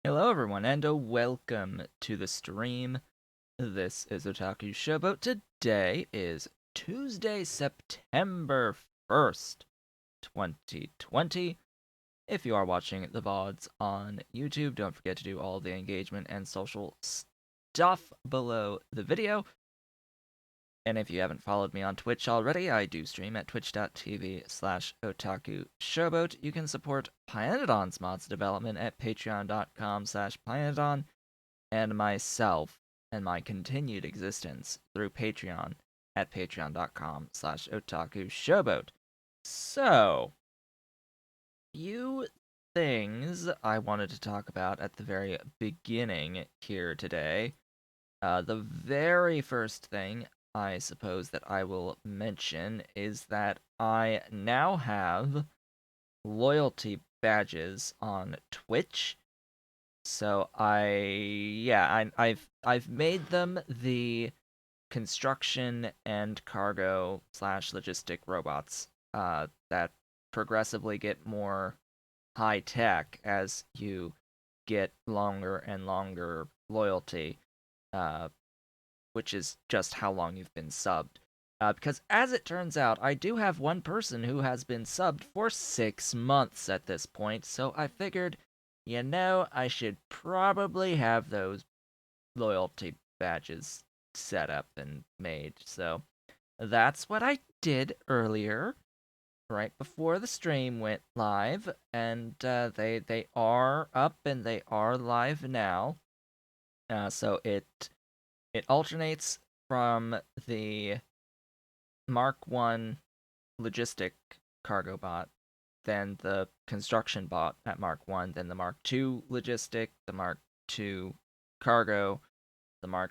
Hello everyone and welcome to the stream. This is Otaku Showboat. Today is Tuesday, September 1st, 2020. If you are watching the VODs on YouTube, don't forget to do all the engagement and social stuff below the video. And if you haven't followed me on Twitch already, I do stream at twitch.tv/Otaku Showboat. You can support Pyanodon's mods development at patreon.com/Pyanodon and myself and my continued existence through Patreon at patreon.com/Otaku Showboat. So, few things I wanted to talk about at the very beginning here today. The very first thing I suppose that I will mention is that I now have loyalty badges on Twitch. So I've made them the construction and cargo slash logistic robots that progressively get more high tech as you get longer and longer loyalty, uh, which is just how long you've been subbed. Because as it turns out, I do have one person who has been subbed for 6 months at this point, so I figured, I should probably have those loyalty badges set up and made. So that's what I did earlier, right before the stream went live, and they are up and they are live now. So it alternates from the Mark 1 logistic cargo bot, then the construction bot at Mark 1, then the Mark 2 logistic, the Mark 2 cargo, the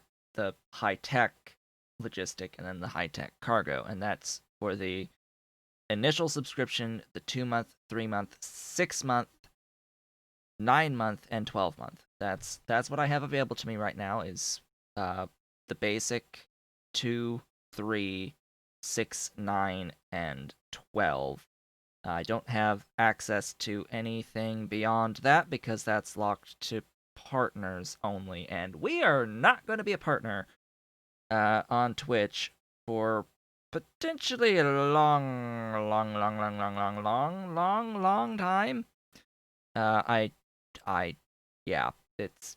high-tech logistic, and then the high-tech cargo. And that's for the initial subscription, the 2-month, 3-month, 6-month, 9-month, and 12-month. That's what I have available to me right now is the basic 2, 3, 6, 9, and 12. I don't have access to anything beyond that because that's locked to partners only, and we are not going to be a partner on Twitch for potentially a long time. I, I, yeah, it's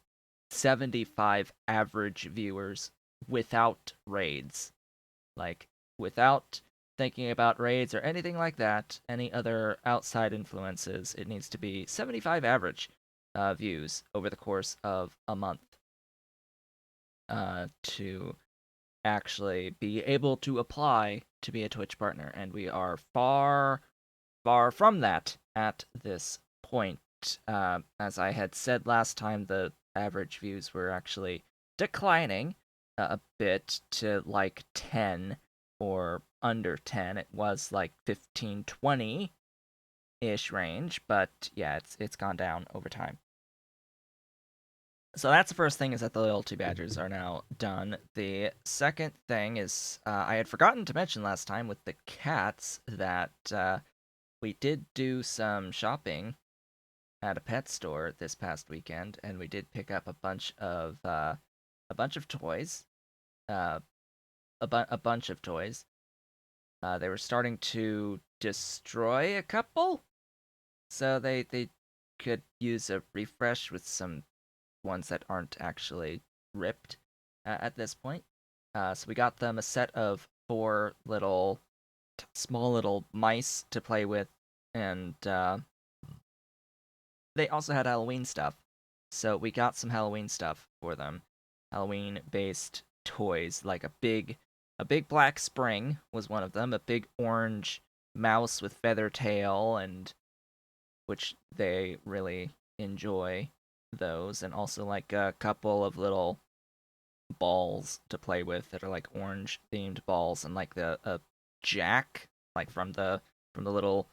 75 average viewers without raids. Like, without thinking about raids or anything like that, any other outside influences, it needs to be 75 average views over the course of a month to actually be able to apply to be a Twitch partner. And we are far, far from that at this point. As I had said last time, the average views were actually declining a bit to like 10 or under 10. It was like 15, 20 ish range, but yeah, it's gone down over time. So that's the first thing, is that the loyalty badges are now done. The second thing is I had forgotten to mention last time with the cats that we did do some shopping at a pet store this past weekend, and we did pick up a bunch of toys, uh, a bunch of toys. They were starting to destroy a couple, so they could use a refresh with some ones that aren't actually ripped at this point. So we got them a set of 4 small little mice to play with, and they also had Halloween stuff. So we got some Halloween stuff for them. Halloween-based toys, like a big black spring was one of them, a big orange mouse with feather tail, and which they really enjoy those, and also like a couple of little balls to play with that are like orange themed balls, and like the jack, like from the little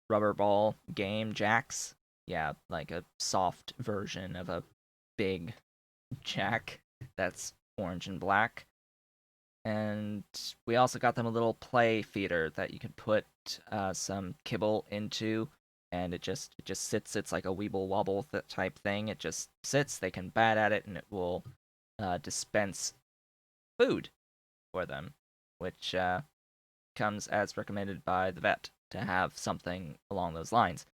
rubber ball game jacks. Yeah, like a soft version of a big jack that's orange and black. And we also got them a little play feeder that you could put some kibble into and it just sits. It's like a weeble wobble type thing. It just sits. They can bat at it, and it will dispense food for them, which comes as recommended by the vet to have something along those lines.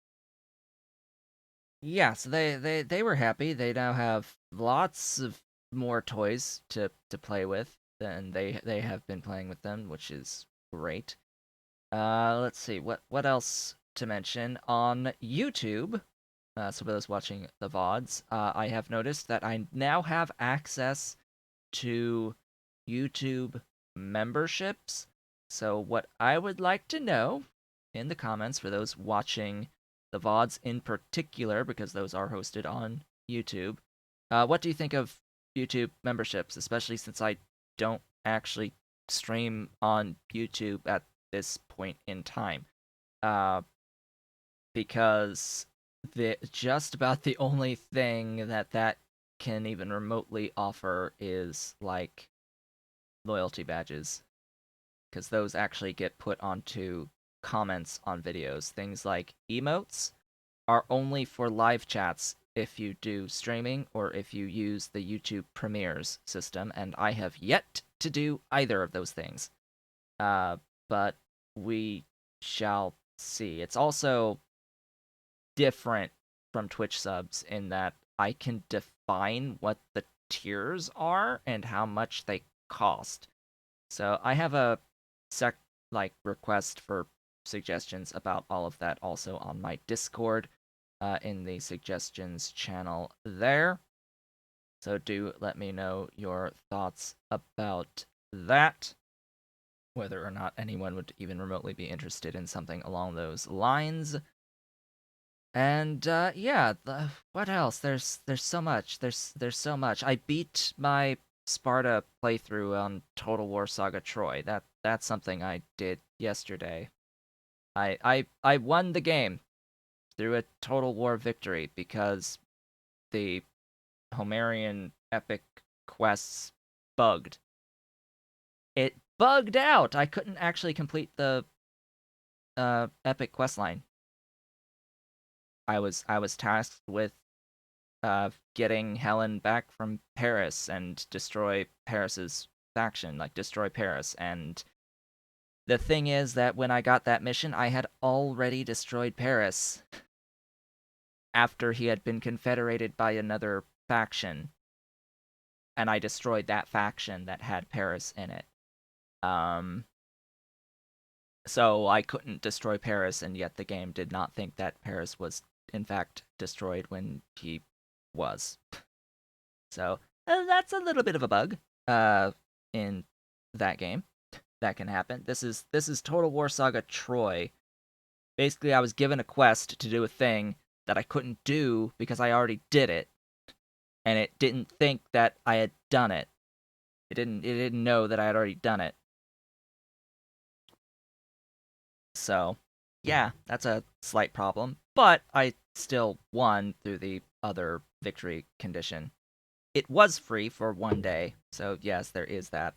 Yeah, so they were happy. They now have lots of more toys to play with, and they have been playing with them, which is great. Let's see what else to mention on YouTube. So for those watching the VODs, I have noticed that I now have access to YouTube memberships. So what I would like to know in the comments for those watching the VODs in particular, because those are hosted on YouTube, what do you think of YouTube memberships, especially since I don't actually stream on YouTube at this point in time? Uh, because just about the only thing that can even remotely offer is like loyalty badges, because those actually get put onto comments on videos. Things like emotes are only for live chats if you do streaming or if you use the YouTube Premieres system, and I have yet to do either of those things. But we shall see. It's also different from Twitch subs in that I can define what the tiers are and how much they cost. So I have a request for suggestions about all of that also on my Discord in the suggestions channel there. So do let me know your thoughts about that. Whether or not anyone would even remotely be interested in something along those lines. And yeah, what else? There's so much. There's so much. I beat my Sparta playthrough on Total War Saga Troy. That's something I did yesterday. I won the game through a Total War victory because the Homerian epic quests bugged. It bugged out. I couldn't actually complete the epic quest line. I was tasked with getting Helen back from Paris and destroy Paris's faction, like destroy Paris. And the thing is that when I got that mission, I had already destroyed Paris after he had been confederated by another faction, and I destroyed that faction that had Paris in it. Um, so I couldn't destroy Paris, and yet the game did not think that Paris was in fact destroyed when he was. So that's a little bit of a bug in that game. That can happen. This is Total War Saga Troy. Basically, I was given a quest to do a thing that I couldn't do because I already did it, and it didn't think that I had done it. It didn't know that I had already done it. So, yeah, that's a slight problem, but I still won through the other victory condition. It was free for one day, so yes, there is that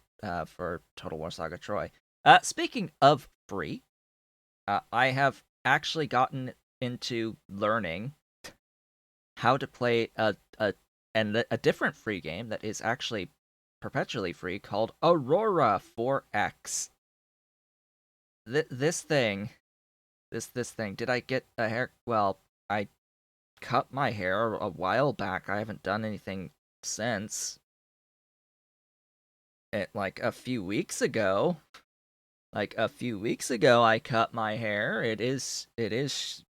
for Total War Saga Troy. Speaking of free, I have actually gotten into learning how to play a different free game that is actually perpetually free called Aurora 4X. This thing, this thing. Did I get a hair? Well, I cut my hair a while back. I haven't done anything since. Like a few weeks ago. Like a few weeks ago, I cut my hair. It is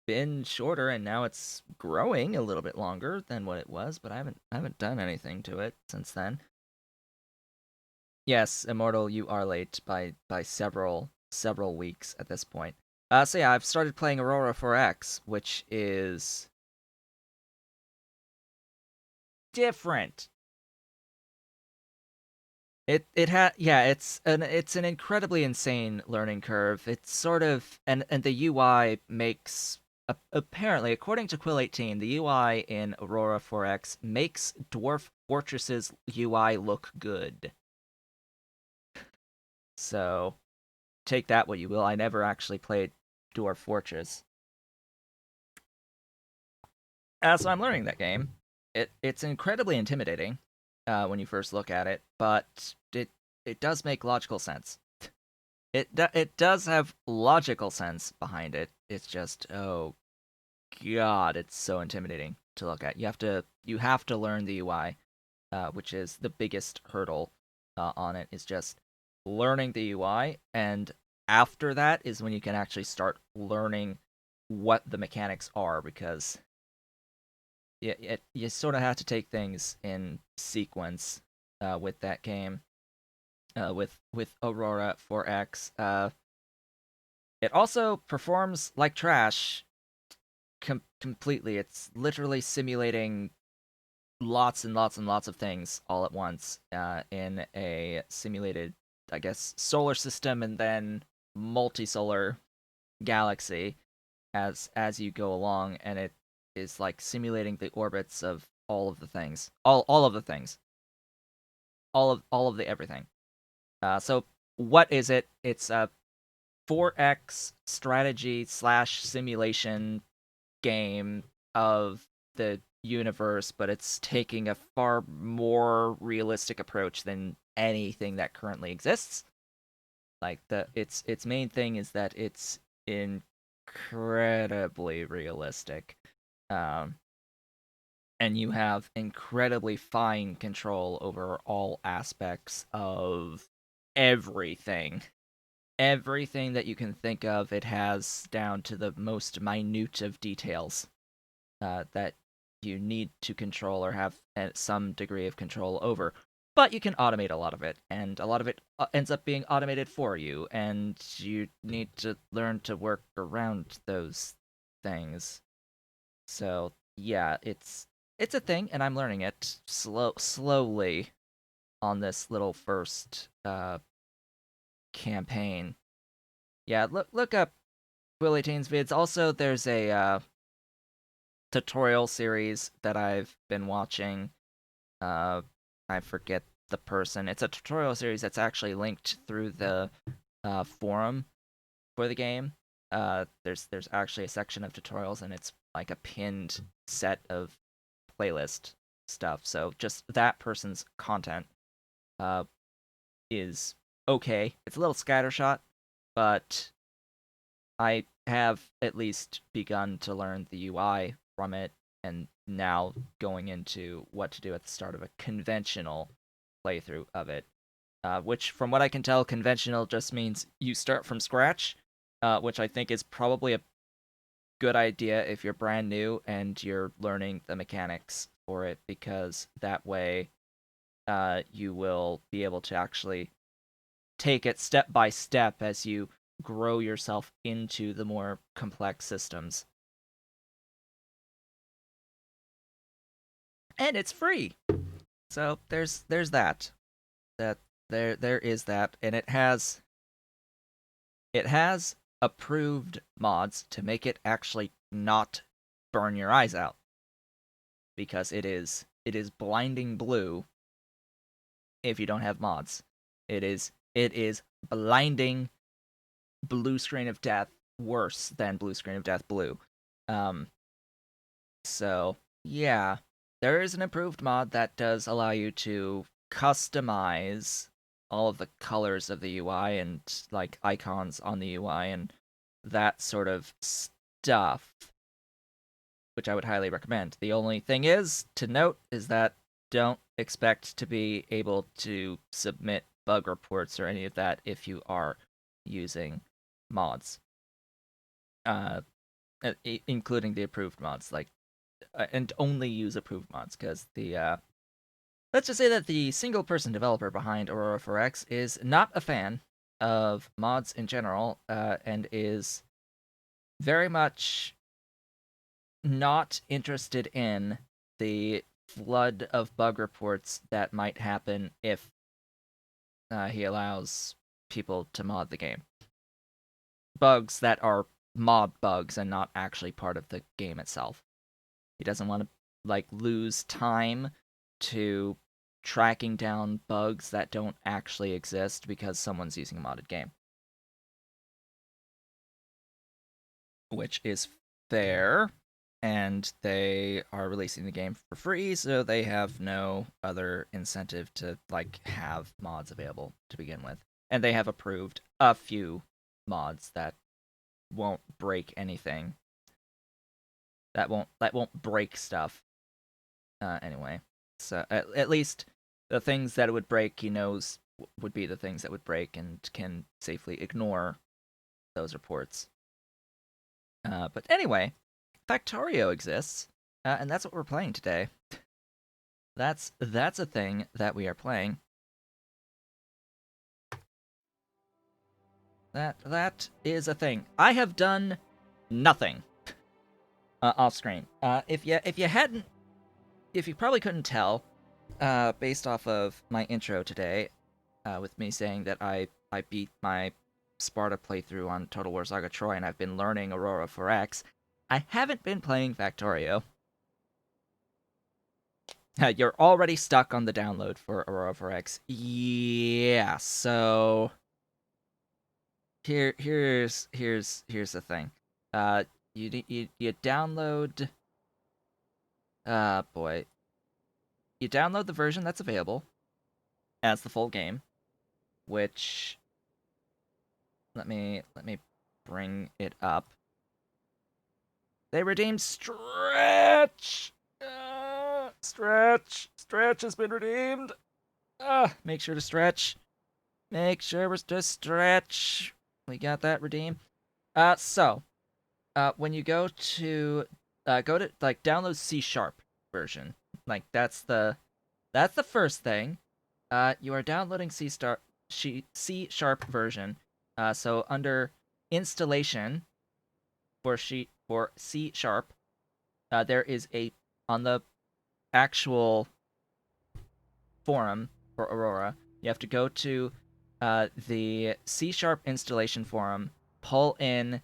been shorter, and now it's growing a little bit longer than what it was. But I haven't done anything to it since then. Yes, Immortal, you are late by several weeks at this point. So yeah, I've started playing Aurora 4X, which is different. It's an incredibly insane learning curve. It's sort of and the UI makes apparently, according to Quill 18, the UI in Aurora 4X makes Dwarf Fortress's UI look good. So take that what you will. I never actually played Dwarf Fortress. So I'm learning that game. It's incredibly intimidating when you first look at it, but it does make logical sense. It does have logical sense behind it. It's just, oh god, it's so intimidating to look at. You have to learn the UI, which is the biggest hurdle on it. Is just learning the UI, and after that is when you can actually start learning what the mechanics are, because you sort of have to take things in sequence with that game. With Aurora 4X, it also performs like trash completely. It's literally simulating lots and lots and lots of things all at once in a simulated, I guess, solar system and then multi-solar galaxy as you go along, and it is like simulating the orbits of all of the things, all of the things, all of the everything. So what is it? It's a 4X strategy slash simulation game of the universe, but it's taking a far more realistic approach than anything that currently exists. Like its main thing is that it's incredibly realistic. Um, and you have incredibly fine control over all aspects of everything. Everything that you can think of, it has down to the most minute of details that you need to control or have some degree of control over. But you can automate a lot of it, and a lot of it ends up being automated for you, and you need to learn to work around those things. So yeah, it's a thing, and I'm learning it slowly on this little first campaign. Yeah, look up Willie Teen's vids. Also, there's a tutorial series that I've been watching. Uh, I forget the person. It's a tutorial series that's actually linked through the forum for the game. There's actually a section of tutorials, and it's like a pinned set of playlist stuff. So just that person's content uh, is okay. It's a little scattershot, but I have at least begun to learn the UI from it, and now going into what to do at the start of a conventional playthrough of it. Which, from what I can tell, conventional just means you start from scratch, which I think is probably a good idea if you're brand new and you're learning the mechanics for it, because that way you will be able to actually take it step by step as you grow yourself into the more complex systems. And it's free. So there's that. That there is that, and it has approved mods to make it actually not burn your eyes out, because it is blinding blue if you don't have mods. It is blinding blue screen of death, worse than blue screen of death blue. Um so yeah, there is an improved mod that does allow you to customize all of the colors of the UI and like icons on the UI and that sort of stuff, which I would highly recommend. The only thing is to note is that don't expect to be able to submit bug reports or any of that if you are using mods, uh, including the approved mods. Like, and only use approved mods, because the let's just say that the single person developer behind Aurora 4X is not a fan of mods in general, and is very much not interested in the flood of bug reports that might happen if he allows people to mod the game. Bugs that are mod bugs and not actually part of the game itself. He doesn't want to like lose time to tracking down bugs that don't actually exist because someone's using a modded game. Which is fair. and they are releasing the game for free, so they have no other incentive to like have mods available to begin with. And they have approved a few mods that won't break anything. That won't break stuff. Anyway, so at least the things that it would break, he knows would be the things that would break, and can safely ignore those reports. But anyway, Factorio exists, and that's what we're playing today. That's a thing that we are playing. That is a thing. I have done nothing off screen. If you probably couldn't tell, based off of my intro today, with me saying that I beat my Sparta playthrough on Total War Saga Troy, and I've been learning Aurora 4X, I haven't been playing Factorio. You're already stuck on the download for Aurora 4X. Yeah, so here's the thing. You download. Boy, you download the version that's available as the full game, which let me bring it up. They redeemed Stretch. Stretch has been redeemed. Make sure to stretch. Make sure to stretch. We got that redeemed. So when you go to like download C# version, like that's the first thing. You are downloading C# version. So under installation for C#, there is a on the actual forum for Aurora. You have to go to the C# installation forum, pull in,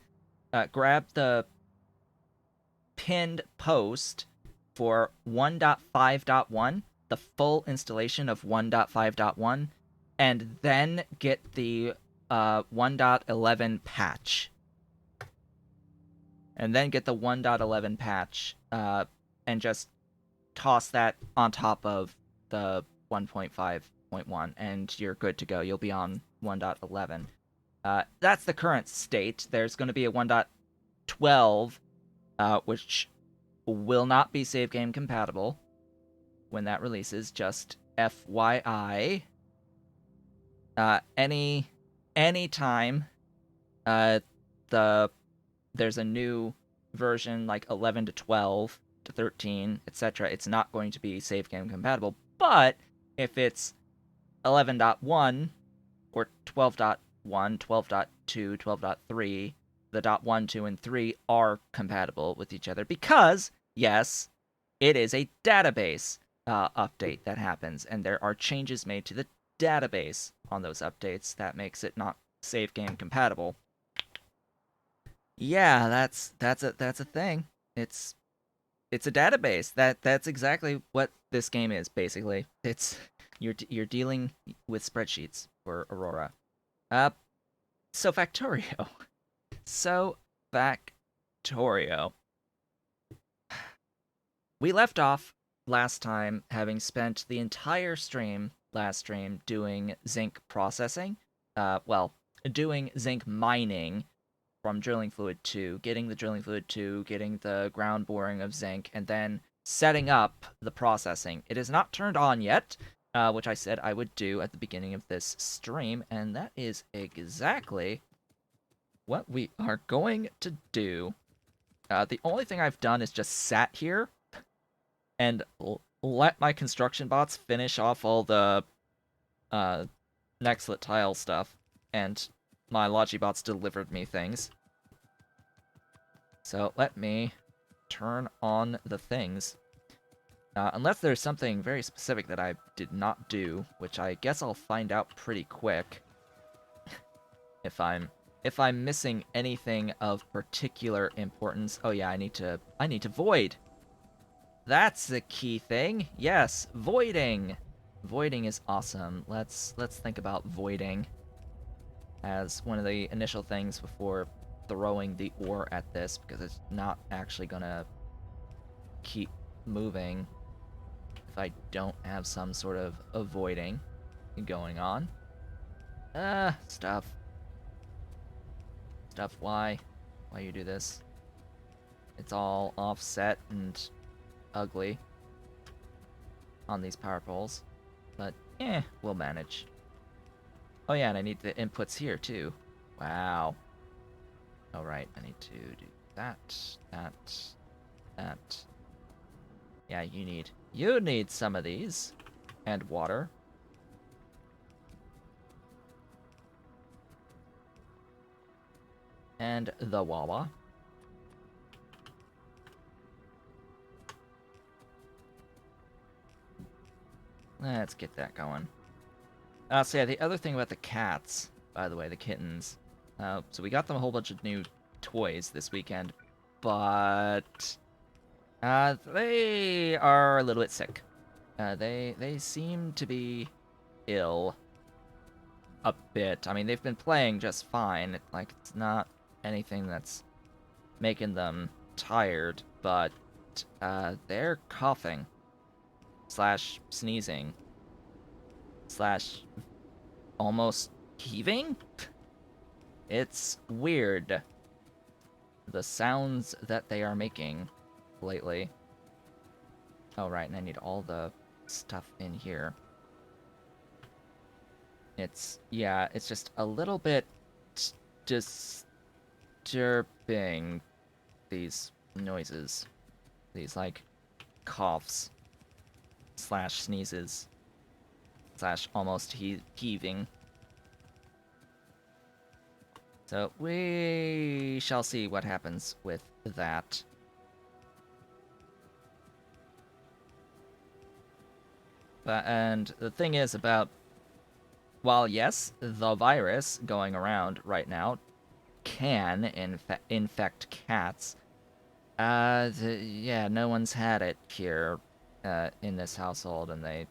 grab the pinned post for 1.5.1, the full installation of 1.5.1, and then get the 1.11 patch. And then get the 1.11 patch, and just toss that on top of the 1.5.1, and you're good to go. You'll be on 1.11. That's the current state. There's going to be a 1.12, which will not be save game compatible when that releases. Just FYI. Any time there's a new version like 11 to 12 to 13, etc., it's not going to be save game compatible. But if it's 11.1 or 12.1, 12.2, 12.3, the .1, 2, and 3 are compatible with each other because, yes, it is a database update that happens, and there are changes made to the database on those updates that makes it not save game compatible. Yeah, that's a thing. It's a database. That's exactly what this game is, basically. It's you're dealing with spreadsheets for Aurora. So Factorio. So Factorio. We left off last time having spent the entire last stream, doing zinc processing. Doing zinc mining from drilling fluid 2, getting the drilling fluid 2, getting the ground boring of zinc, and then setting up the processing. It is not turned on yet, which I said I would do at the beginning of this stream, and that is exactly what we are going to do. The only thing I've done is just sat here and let my construction bots finish off all the Nextlit tile stuff, and my Logibots delivered me things. So let me turn on the things. Unless there's something very specific that I did not do, which I guess I'll find out pretty quick. if I'm missing anything of particular importance. Oh yeah, I need to void. That's the key thing. Yes, voiding. Voiding is awesome. Let's think about voiding as one of the initial things before throwing the ore at this, because it's not actually gonna keep moving if I don't have some sort of avoiding going on. Stuff. Stuff, why? Why you do this? It's all offset and ugly on these power poles. But, we'll manage. Oh yeah, and I need the inputs here, too. Wow. Alright, I need to do that, that. Yeah, you need some of these. And water. And the Wawa. Let's get that going. So yeah, the other thing about the cats, by the way, the kittens. So we got them a whole bunch of new toys this weekend, but they are a little bit sick. They seem to be ill a bit. I mean, they've been playing just fine. Like, it's not anything that's making them tired, but they're coughing slash sneezing slash almost heaving. It's weird, the sounds that they are making lately. Oh, right, and I need all the stuff in here. It's just a little bit disturbing, these noises. These, like, coughs slash sneezes slash almost heaving. So we shall see what happens with that. And the thing is about, while yes, the virus going around right now can infect cats, yeah, no one's had it here in this household, and the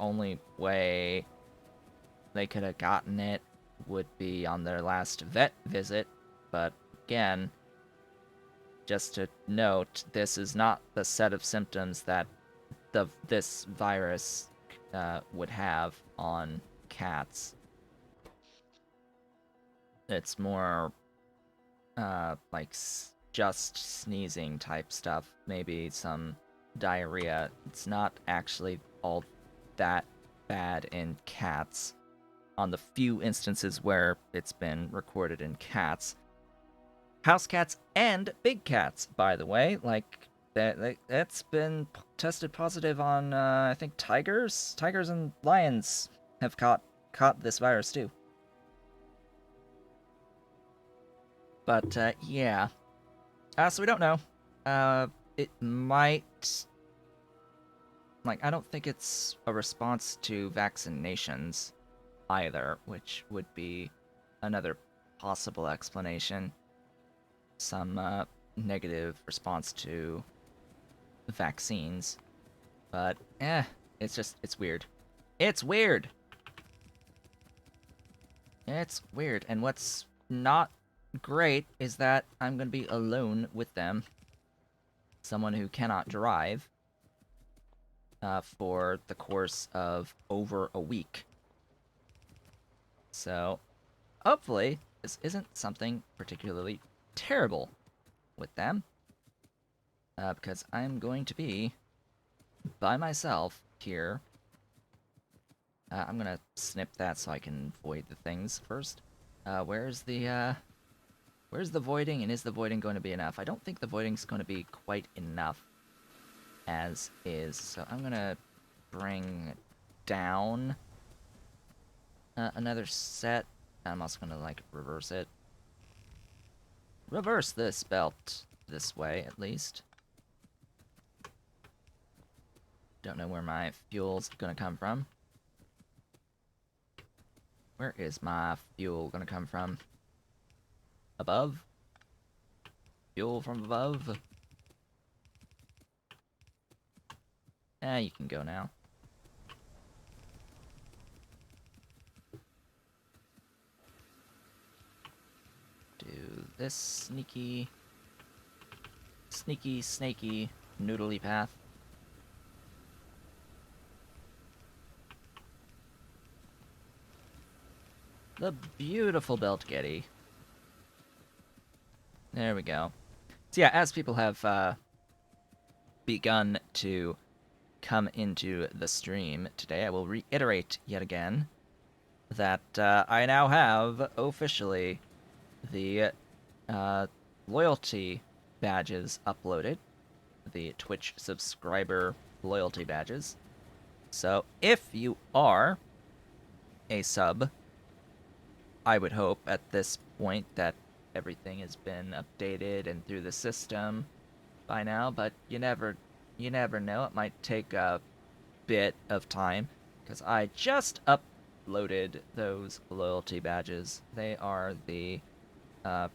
only way they could have gotten it would be on their last vet visit. But again, just to note, this is not the set of symptoms that this virus would have on cats. It's more like just sneezing type stuff, maybe some diarrhea. It's not actually all that bad in cats. On the few instances where it's been recorded in cats. House cats and big cats, by the way. Like, that's been tested positive on, I think, tigers? Tigers and lions have caught this virus, too. But, yeah. So we don't know. It might... Like, I don't think it's a response to vaccinations either, which would be another possible explanation. Some negative response to vaccines. But, it's weird. It's weird! It's weird, and what's not great is that I'm gonna be alone with them. Someone who cannot drive for the course of over a week. So, hopefully, this isn't something particularly terrible with them. Because I'm going to be by myself here. I'm gonna snip that so I can void the things first. Where's the voiding, and is the voiding going to be enough? I don't think the voiding's going to be quite enough as is, so I'm gonna bring down another set. I'm also gonna, like, reverse it. Reverse this belt this way, at least. Don't know where my fuel's gonna come from. Where is my fuel gonna come from? Above? Fuel from above? You can go now. Do this sneaky, snaky. noodly path. The beautiful belt Getty. There we go. So yeah, as people have begun to come into the stream today, I will reiterate yet again that I now have officially the uh, loyalty badges uploaded, the Twitch subscriber loyalty badges. So if you are a sub, I would hope at this point that everything has been updated and through the system by now, but you never know. It might take a bit of time because I just uploaded those loyalty badges. They are the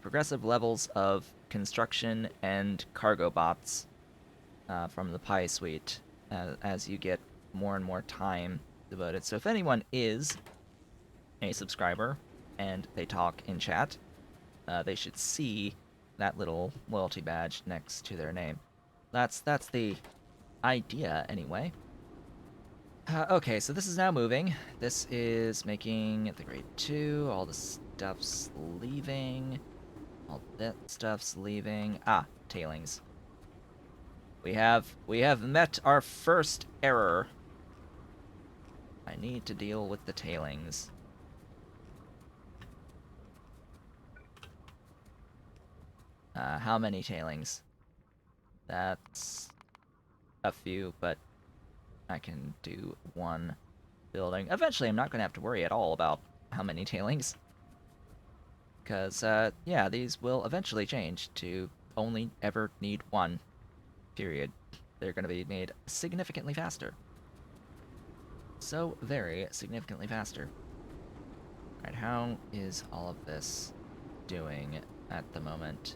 progressive levels of construction and cargo bots from the Pi suite as you get more and more time devoted. So if anyone is a subscriber and they talk in chat, they should see that little loyalty badge next to their name. That's the idea anyway. Okay, so this is now moving. This is making the grade 2. All the stuff's leaving. All that stuff's leaving. Ah, tailings. We have met our first error. I need to deal with the tailings. How many tailings? That's a few, but I can do one building. Eventually, I'm not going to have to worry at all about how many tailings. Because, yeah, these will eventually change to only ever need one. Period. They're going to be made significantly faster. So very significantly faster. Alright, how is all of this doing at the moment?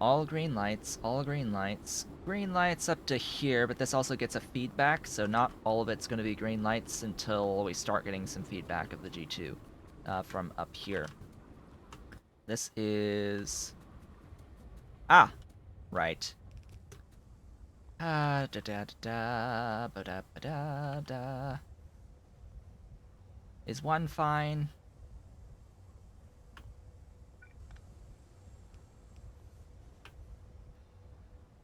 All green lights, all green lights. Green lights up to here, but this also gets a feedback, so not all of it's going to be green lights until we start getting some feedback of the G2 from up here. This is... Ah! Right. Da da da da ba da ba da da. Is one fine?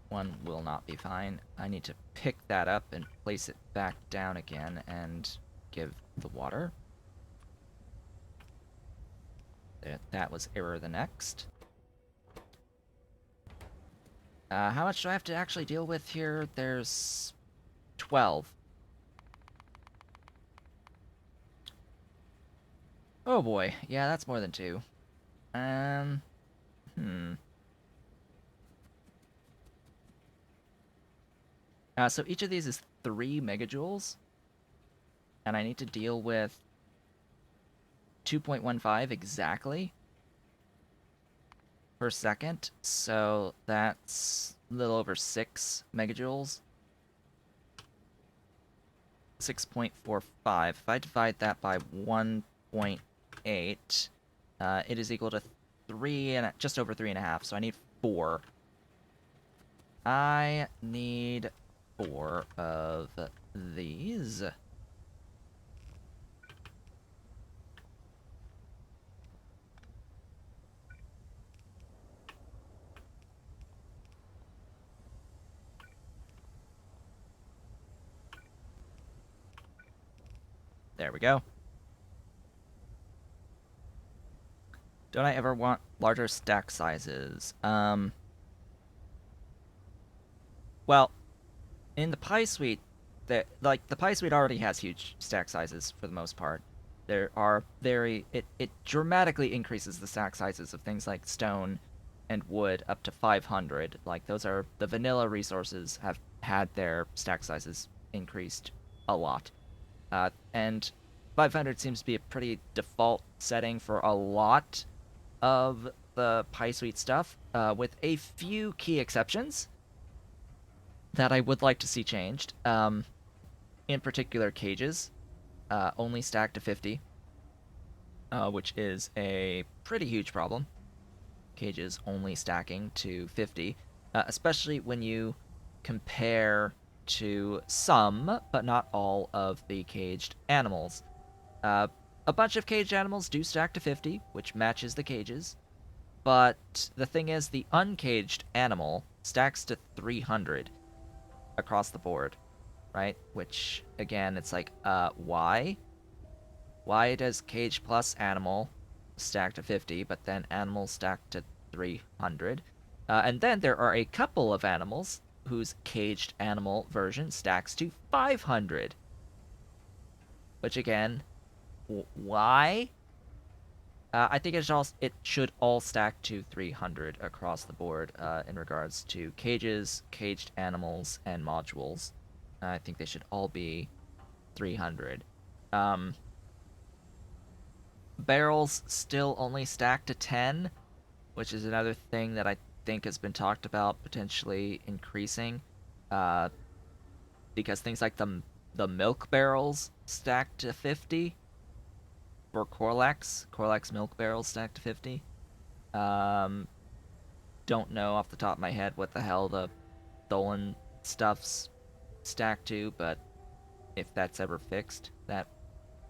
One will not be fine. I need to pick that up and place it back down again and give the water. That was error the next. How much do I have to actually deal with here? There's 12. Oh boy, yeah, that's more than 2. Hmm. So each of these is 3 megajoules, and I need to deal with 2.15 exactly per second, so that's a little over 6 megajoules. 6.45. If I divide that by 1.8, it is equal to 3 and just over 3.5, so I need 4. I need 4 of these. There we go. Don't I ever want larger stack sizes? Well, in the Pi suite, the Pi suite already has huge stack sizes for the most part. There are it dramatically increases the stack sizes of things like stone and wood up to 500. Like those are the vanilla resources have had their stack sizes increased a lot. And 500 seems to be a pretty default setting for a lot of the Pi suite stuff, with a few key exceptions that I would like to see changed. In particular, cages only stack to 50, which is a pretty huge problem. Cages only stacking to 50. especially when you compare to some, but not all, of the caged animals. Uh, a bunch of caged animals do stack to 50, which matches the cages, but the thing is, the uncaged animal stacks to 300 across the board, right? Which, again, it's like, why? Why does cage plus animal stack to 50, but then animal stack to 300? And then there are a couple of animals whose caged animal version stacks to 500. Which again, why? I think it should all stack to 300 across the board in regards to cages, caged animals, and modules. I think they should all be 300. Um, Barrels still only stack to 10, which is another thing that I think has been talked about potentially increasing, uh, because things like the milk barrels stack to 50 for Corlax milk barrels stack to 50. Um, don't know off the top of my head what the hell the Tholen stuff's stack to, but if that's ever fixed, that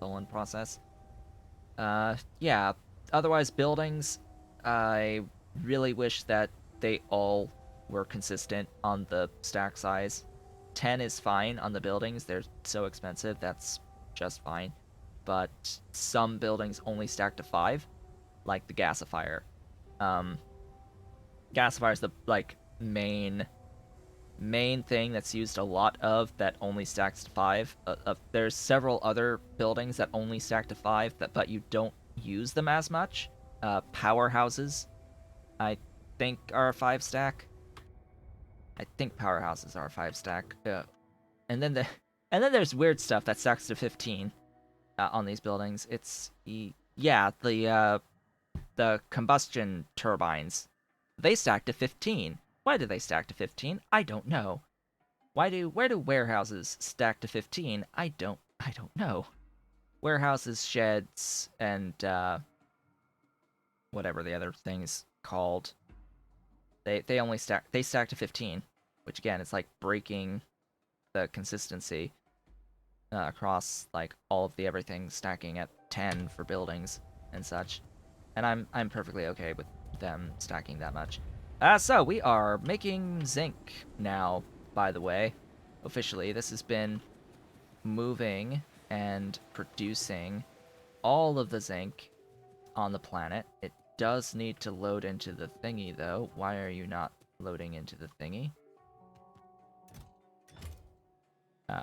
Tholen process. Yeah. Otherwise, buildings, I really wish that they all were consistent on the stack size. 10 is fine on the buildings, they're so expensive, that's just fine. But some buildings only stack to 5, like the gasifier. Um, Gasifier is the like main thing that's used a lot of that only stacks to 5. There's several other buildings that only stack to 5, but you don't use them as much. Powerhouses, I think, are a 5 stack. I think powerhouses are a 5 stack. And then the and then there's weird stuff that stacks to 15 on these buildings. It's yeah, the combustion turbines. They stack to 15. Why do they stack to 15? I don't know. Where do warehouses stack to 15? I don't know. Warehouses, sheds, and whatever the other thing's called. They only stack to 15, which again, it's like breaking the consistency across like all of the everything stacking at 10 for buildings and such. And I'm perfectly okay with them stacking that much. So we are making zinc now, by the way. Officially, this has been moving and producing all of the zinc on the planet. It does need to load into the thingy, though. Why are you not loading into the thingy?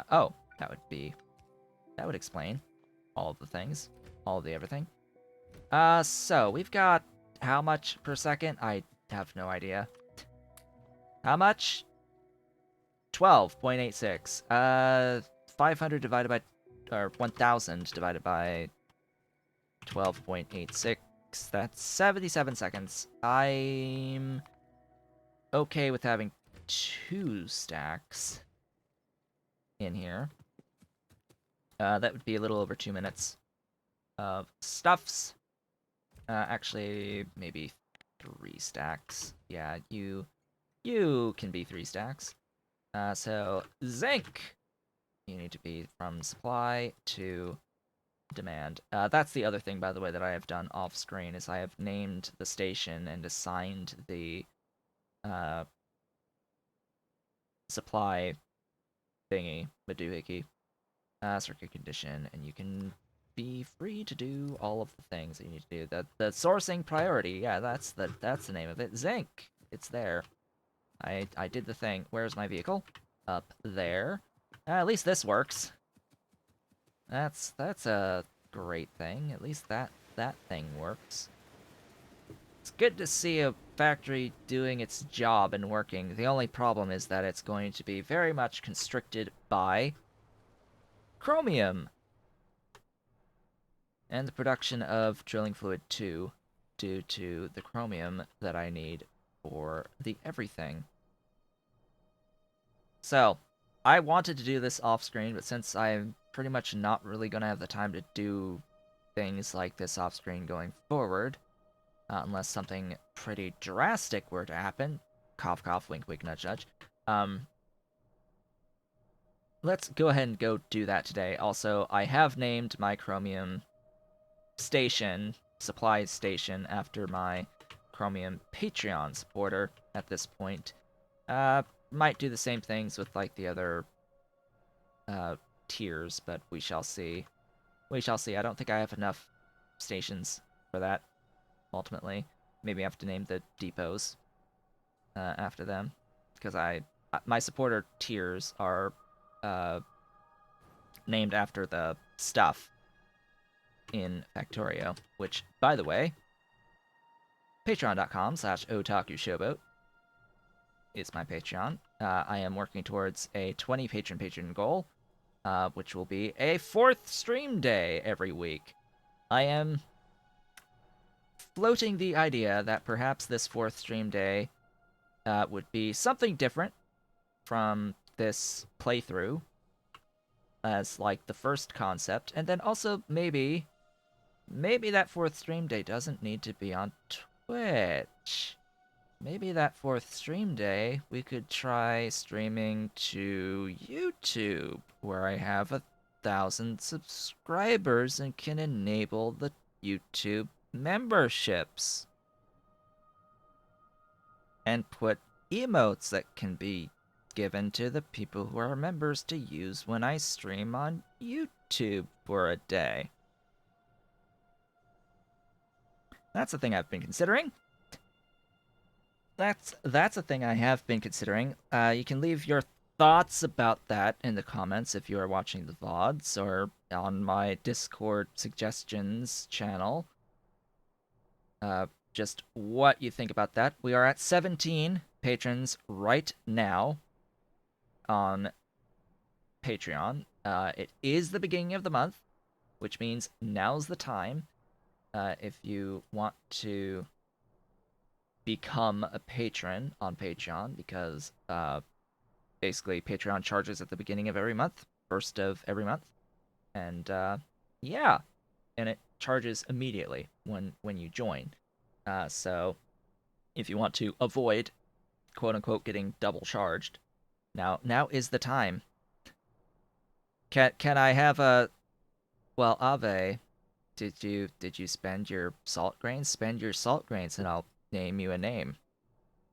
Oh, that would explain all of the things, all of the everything. So we've got how much per second? I have no idea. How much? 12.86. 500 divided by, or 1000 divided by 12.86. That's 77 seconds. I'm okay with having 2 stacks in here. That would be a little over 2 minutes of stuffs. Actually, maybe 3 stacks. Yeah, you can be 3 stacks. So zinc, you need to be from supply to demand. That's the other thing, by the way, that I have done off screen is I have named the station and assigned the supply thingy, Maduhiki, circuit condition, and you can be free to do all of the things that you need to do. The sourcing priority, yeah, that's the name of it. Zinc, it's there. I did the thing. Where's my vehicle? Up there. At least this works. That's a great thing. At least that thing works. It's good to see a factory doing its job and working. The only problem is that it's going to be very much constricted by chromium and the production of drilling fluid 2 due to the chromium that I need for the everything. So, I wanted to do this off screen, but since I'm pretty much not really going to have the time to do things like this off screen going forward, unless something pretty drastic were to happen, Cough, cough, wink, wink, nudge, nudge. Let's go ahead and go do that today. Also, I have named my Chromium station, supply station, after my Chromium Patreon supporter at this point. Might do the same things with like the other tiers, but we shall see. We shall see. I don't think I have enough stations for that, ultimately. Maybe I have to name the depots after them, because my supporter tiers are named after the stuff in Factorio, which, by the way, patreon.com/Otaku Showboat is my Patreon. I am working towards a 20 patron goal, which will be a 4th stream day every week. I am floating the idea that perhaps this 4th stream day would be something different from this playthrough as like the first concept, and then also maybe that 4th stream day doesn't need to be on Twitch. Maybe that 4th stream day we could try streaming to YouTube, where I have 1,000 subscribers and can enable the YouTube memberships. And put emotes that can be given to the people who are members to use when I stream on YouTube for a day. That's a thing I've been considering. That's a thing I have been considering. You can leave your thoughts about that in the comments if you are watching the VODs or on my Discord suggestions channel. Just what you think about that. We are at 17 patrons right now on Patreon. It is the beginning of the month, which means now's the time. If you want to become a patron on Patreon, because basically Patreon charges at the beginning of every month, first of every month, and yeah, and it charges immediately when you join. So if you want to avoid quote unquote getting double charged, now is the time. Can I have a Ave? Did you spend your salt grains? Spend your salt grains, and I'll name you a name.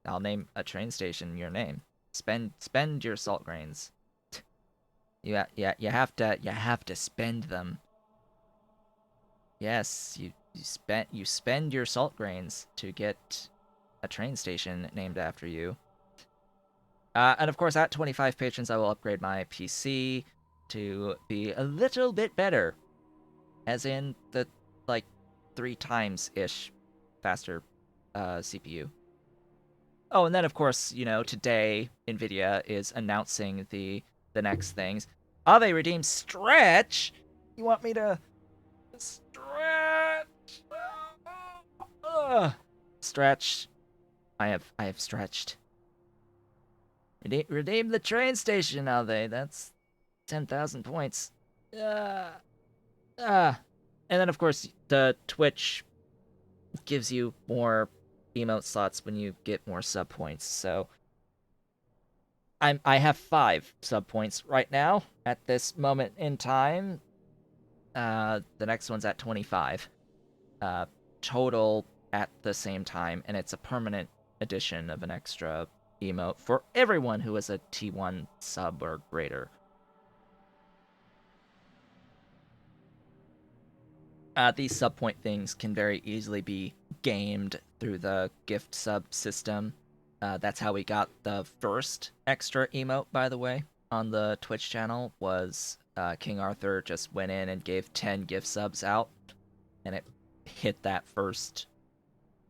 I'll name a train station your name. Spend your salt grains. You have to spend them. Yes, you spend your salt grains to get a train station named after you. And of course, at 25 patrons, I will upgrade my PC to be a little bit better, as in the like 3 times ish faster CPU. Oh, and then of course, today Nvidia is announcing the next things. Ave redeemed stretch. You want me to stretch? Stretch. I have stretched. Redeem the train station, Ave. That's 10,000 points. And then of course the Twitch gives you more emote slots when you get more sub points. So I have 5 sub points right now at this moment in time. The next one's at 25 total at the same time, and it's a permanent addition of an extra emote for everyone who is a T1 sub or greater. These sub point things can very easily be gamed through the gift sub system. That's how we got the first extra emote, by the way, on the Twitch channel, was King Arthur just went in and gave 10 gift subs out, and it hit that first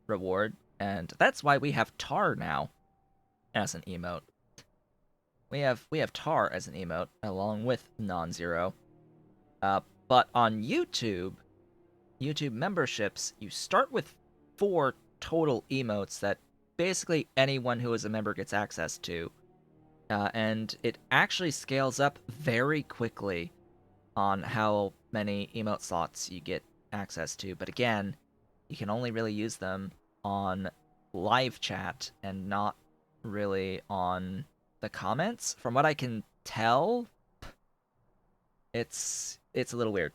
reward. And that's why we have Tar now as an emote. We have Tar as an emote, along with Non-Zero. But on YouTube memberships, you start with 4 total emotes that basically anyone who is a member gets access to. And it actually scales up very quickly on how many emote slots you get access to. But again, you can only really use them on live chat and not really on the comments. From what I can tell, it's a little weird.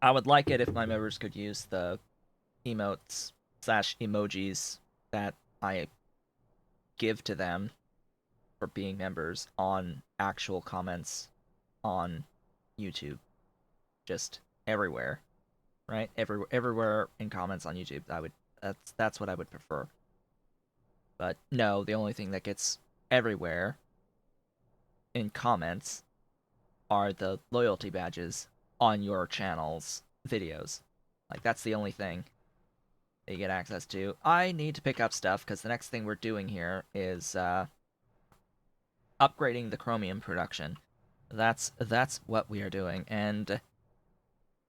I would like it if my members could use the emotes slash emojis that I give to them for being members on actual comments on YouTube. Just everywhere, right? Everywhere in comments on YouTube. That's what I would prefer. But no, the only thing that gets everywhere in comments are the loyalty badges on your channel's videos. Like, that's the only thing that you get access to. I need to pick up stuff because the next thing we're doing here is upgrading the Chromium production. That's what we are doing, and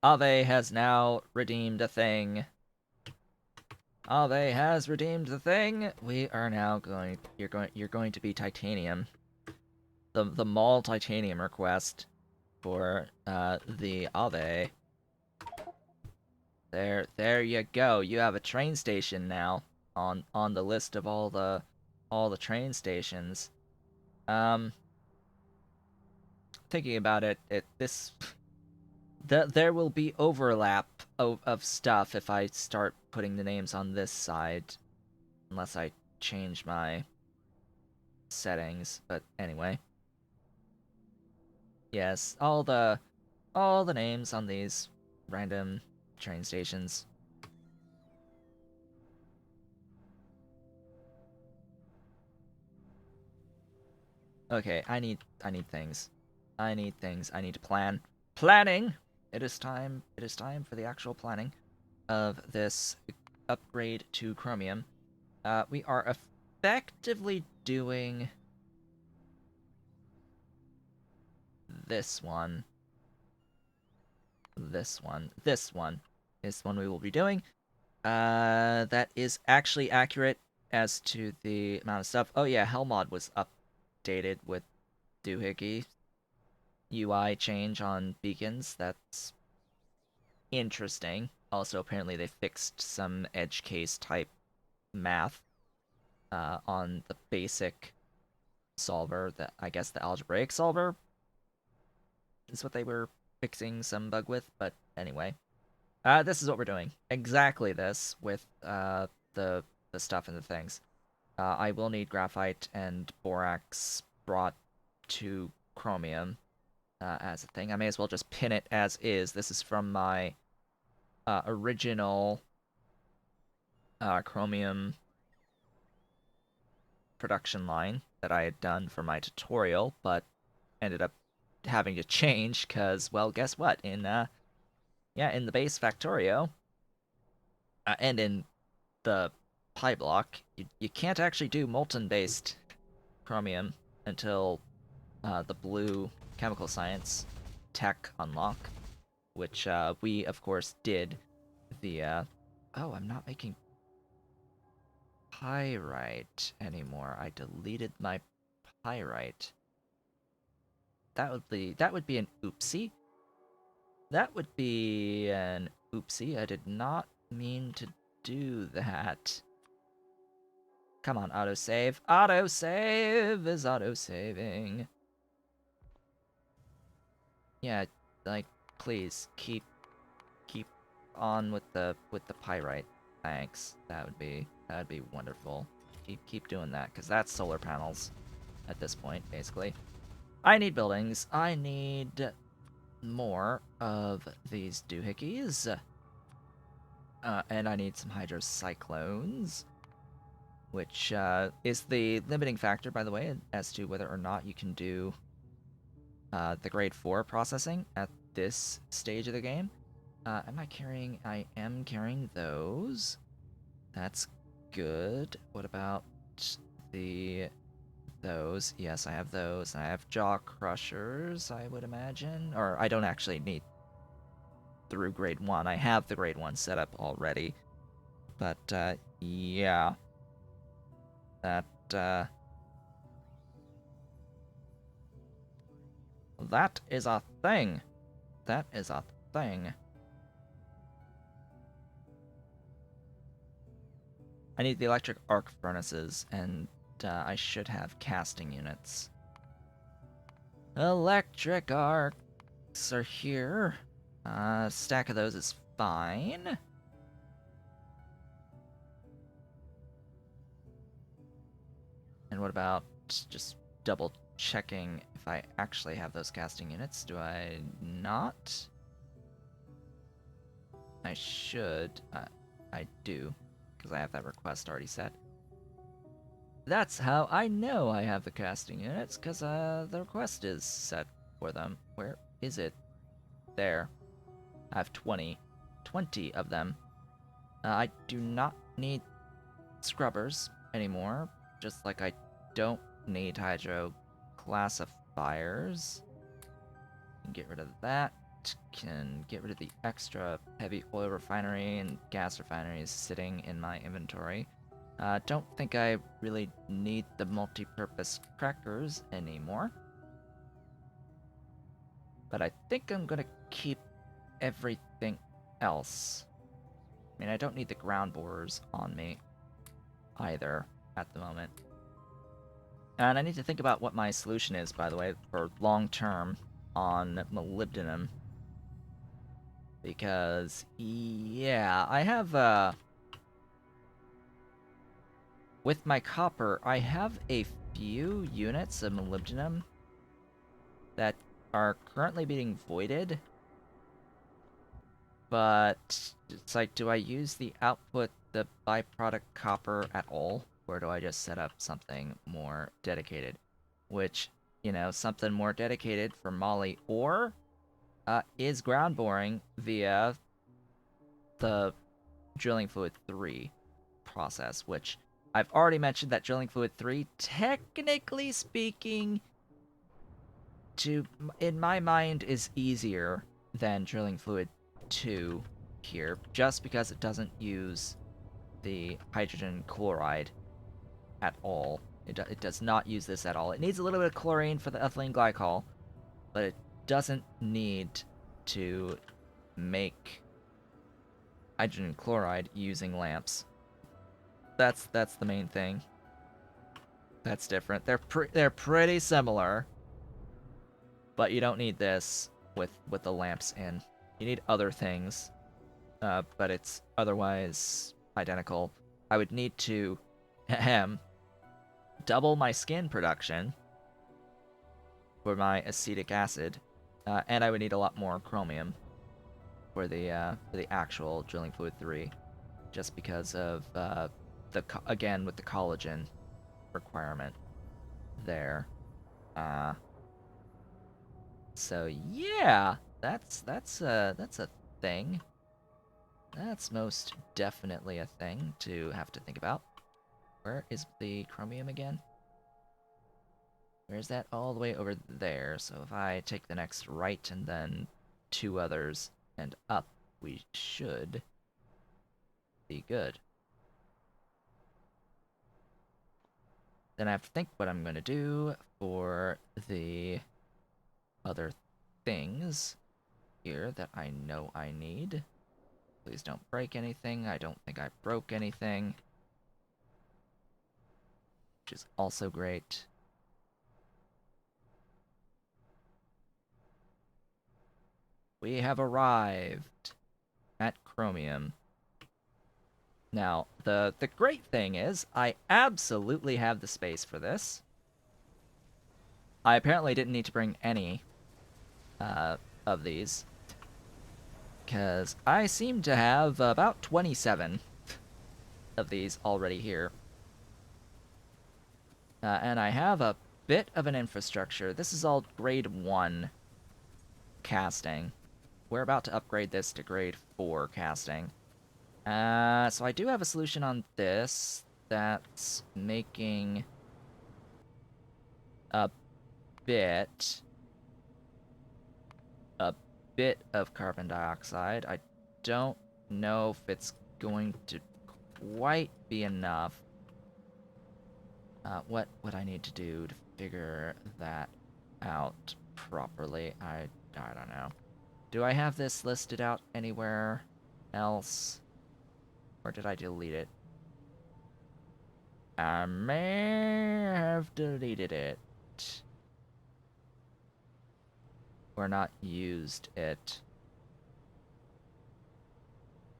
Ave has now redeemed a thing. Ave has redeemed the thing. We are now going. You're going to be titanium. The mall titanium request for the Ave. There you go. You have a train station now on the list of all the train stations. Thinking about it, there will be overlap of stuff if I start putting the names on this side, unless I change my settings. But anyway, yes, all the names on these random train stations. Okay, I need things. I need things. I need to plan. Planning. It is time. It is time for the actual planning of this upgrade to Chromium. We are effectively doing this one. This one. This one is one we will be doing. That is actually accurate as to the amount of stuff. Oh yeah, Hellmod was updated with doohickey UI change on beacons. That's interesting. Also, apparently they fixed some edge case type math on the basic solver. That I guess the algebraic solver is what they were fixing some bug with. But anyway, this is what we're doing. Exactly this with the stuff and the things. I will need graphite and borax brought to chromium as a thing. I may as well just pin it as is. This is from my original chromium production line that I had done for my tutorial, but ended up having to change because, well, guess what? In in the base Factorio and in the PyBlock, you can't actually do molten based chromium until the blue chemical science tech unlock, which we of course did. The oh, I'm not making pyrite anymore. I deleted my pyrite. That would be an oopsie. That would be an oopsie. I did not mean to do that. Come on, autosave. Autosave is autosaving. Yeah, like, please keep on with the pyrite. Thanks. That would be wonderful. Keep doing that, because that's solar panels at this point, basically. I need buildings. I need more of these doohickeys. And I need some hydrocyclones, which is the limiting factor, by the way, as to whether or not you can do the grade 4 processing at this stage of the game. Am I carrying? I am carrying those. That's good. What about those? Yes, I have those. I have jaw crushers, I would imagine. Or I don't actually need through grade 1. I have the grade 1 set up already. But, yeah. That is a thing. That is a thing. I need the electric arc furnaces, and I should have casting units. Electric arcs are here. Stack of those is fine. And what about just double checking if I actually have those casting units? Do I not? I should. I do, because I have that request already set. That's how I know I have the casting units, because the request is set for them. Where is it? There. I have 20 of them. I do not need scrubbers anymore, just like I don't need hydro classifiers. Can get rid of that. Can get rid of the extra heavy oil refinery and gas refineries sitting in my inventory. Don't think I really need the multi-purpose crackers anymore. But I think I'm gonna keep everything else. I mean, I don't need the ground borers on me either at the moment. And I need to think about what my solution is, by the way, for long term on molybdenum. Because, yeah, I have, with my copper, I have a few units of molybdenum that are currently being voided. But it's like, do I use the output, the byproduct copper at all? Or do I just set up something more dedicated? Which, something more dedicated for moly, or is ground boring via the drilling fluid 3 process, which I've already mentioned that drilling fluid 3, technically speaking, in my mind, is easier than drilling fluid 2 here, just because it doesn't use the hydrogen chloride at all. It does not use this at all. It needs a little bit of chlorine for the ethylene glycol, but it doesn't need to make hydrogen chloride using lamps. That's the main thing. That's different. They're pretty similar, but you don't need this with the lamps in. You need other things, but it's otherwise identical. I would need to double my skin production for my acetic acid, and I would need a lot more chromium for the actual drilling fluid 3, just because of again with the collagen requirement there. So yeah, that's a thing. That's most definitely a thing to have to think about. Where is the chromium again? Where's that? All the way over there. So if I take the next right and then 2 others and up, we should be good. Then I have to think what I'm going to do for the other things here that I know I need. Please don't break anything. I don't think I broke anything, which is also great. We have arrived at chromium. Now, the great thing is, I absolutely have the space for this. I apparently didn't need to bring any of these, because I seem to have about 27 of these already here. And I have a bit of an infrastructure. This is all grade 1 casting. We're about to upgrade this to grade 4 casting. So I do have a solution on this that's making a bit of carbon dioxide. I don't know if it's going to quite be enough. What I need to do to figure that out properly, I don't know. Do I have this listed out anywhere else? Or did I delete it? I may have deleted it. Or not used it.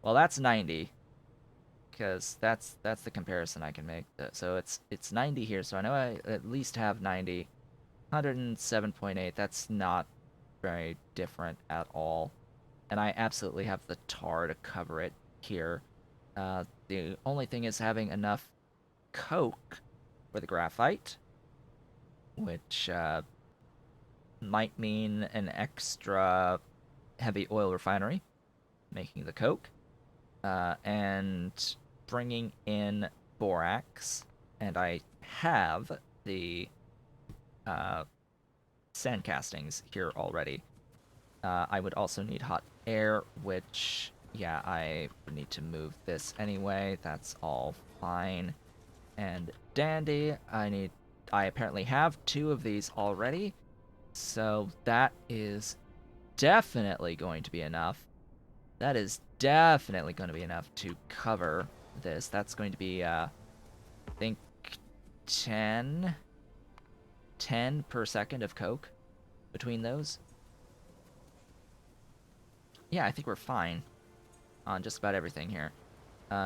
Well, that's 90. Because that's the comparison I can make. So it's 90 here, so I know I at least have 90. 107.8, that's not very different at all. And I absolutely have the tar to cover it here. The only thing is having enough coke for the graphite, which might mean an extra heavy oil refinery making the coke, and bringing in borax. And I have the sand castings here already. I would also need hot air, which, yeah, I would need to move this anyway. That's all fine and dandy. I apparently have 2 of these already, so that is definitely going to be enough. That is definitely going to be enough to cover this. That's going to be, I think, 10 per second of coke between those. Yeah, I think we're fine on just about everything here.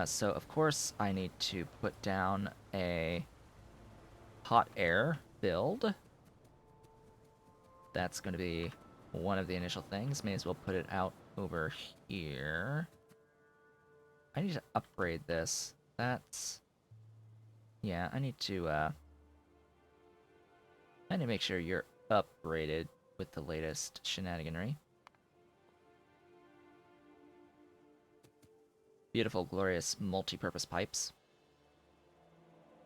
So, of course, I need to put down a hot air build. That's going to be one of the initial things. May as well put it out over here. I need to upgrade this. That's... Yeah, I need to make sure you're upgraded with the latest shenaniganry. Beautiful, glorious, multi-purpose pipes.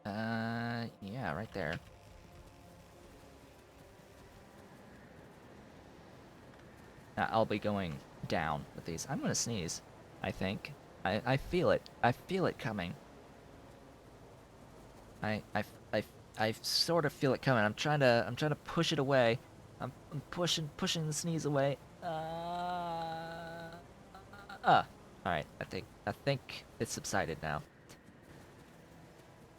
Yeah, right there. I'll be going down with these. I'm gonna sneeze, I think. I feel it. I feel it coming. I, I, I, I sort of feel it coming. I'm trying to push it away. I'm pushing the sneeze away. Alright, I think it's subsided now.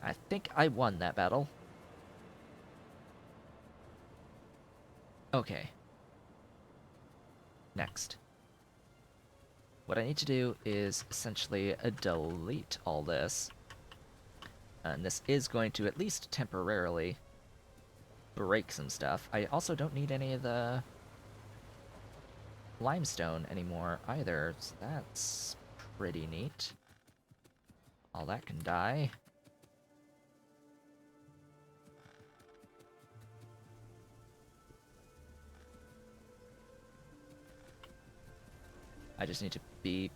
I think I won that battle. Okay. Next. What I need to do is essentially delete all this. And this is going to at least temporarily break some stuff. I also don't need any of the limestone anymore either, so that's pretty neat. All that can die. I just need to be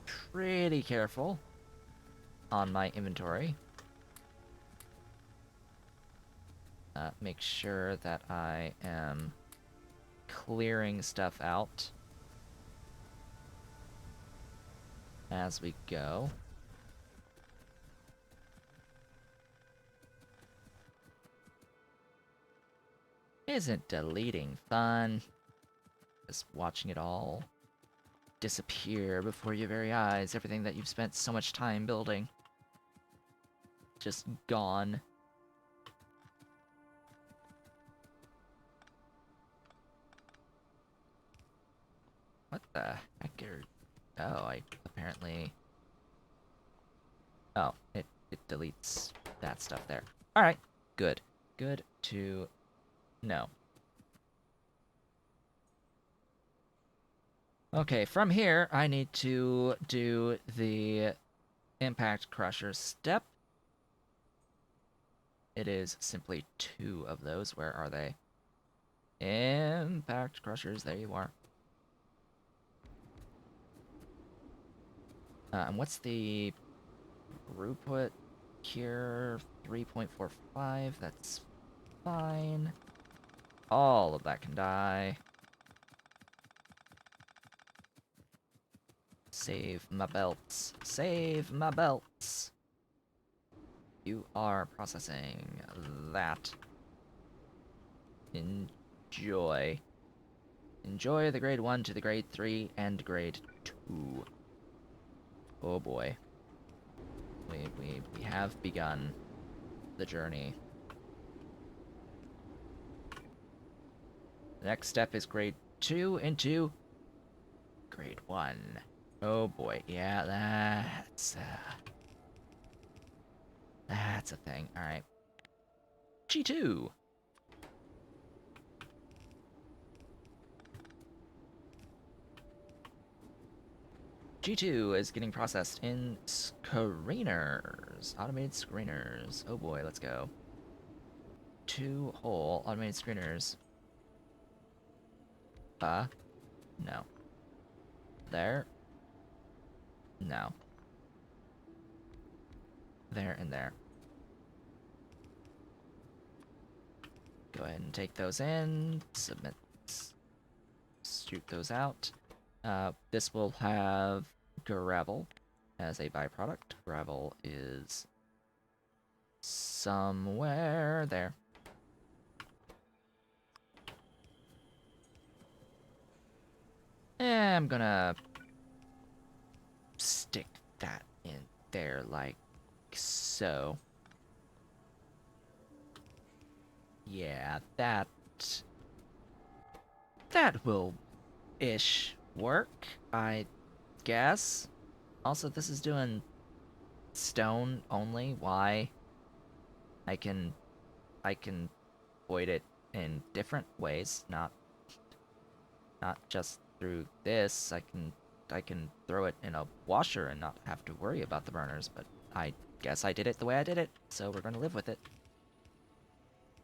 pretty careful on my inventory. Make sure that I am clearing stuff out as we go. Isn't deleting fun? Just watching it all disappear before your very eyes. Everything that you've spent so much time building. Just gone. What the heck are... Oh, I apparently... Oh, it deletes that stuff there. Alright, good. Good to know. Okay, from here, I need to do the impact crusher step. It is simply 2 of those. Where are they? Impact crushers, there you are. And what's the throughput here? 3.45, that's fine. All of that can die. Save my belts. Save my belts. You are processing that. Enjoy. Enjoy the grade 1 to the grade 3 and grade 2. Oh boy. We have begun. the journey. The next step is grade 2 into grade 1. Oh boy, yeah, that's a thing. Alright. G2! G2 is getting processed in screeners. Automated screeners. Oh boy, let's go. 2 whole automated screeners. No. There. No. There and there. Go ahead and take those in. Submit. Shoot those out. This will have gravel as a byproduct. Gravel is somewhere there. I'm gonna stick that in there like so. Yeah, that will ish work, I guess. Also, this is doing stone only. Why? I can void it in different ways, not just through this. I can throw it in a washer and not have to worry about the burners, but I guess I did it the way I did it, so we're going to live with it.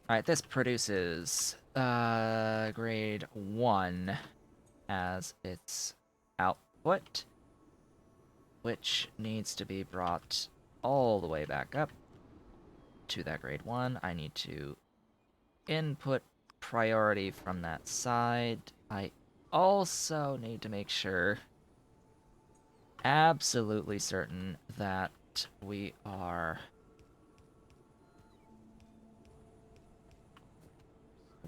Alright, this produces grade 1 as its output, which needs to be brought all the way back up to that grade 1. I need to input priority from that side. I also need to make sure, absolutely certain, that we are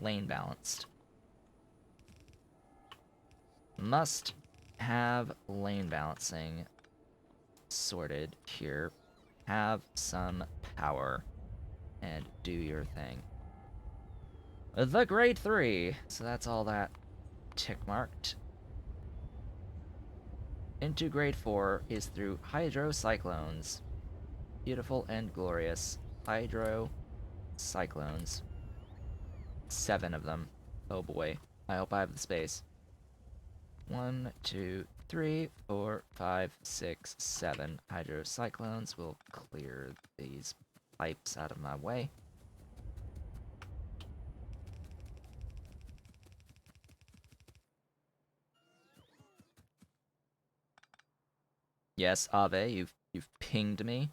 lane balanced. Must have lane balancing sorted here. Have some power and do your thing. The grade 3. So that's all that tick marked. Into grade 4 is through hydrocyclones. Beautiful and glorious. Hydrocyclones. 7 of them. Oh boy. I hope I have the space. 1, 2, 3, 4, 5, 6, 7 hydrocyclones. Will clear these pipes out of my way. Yes, Ave, you've pinged me.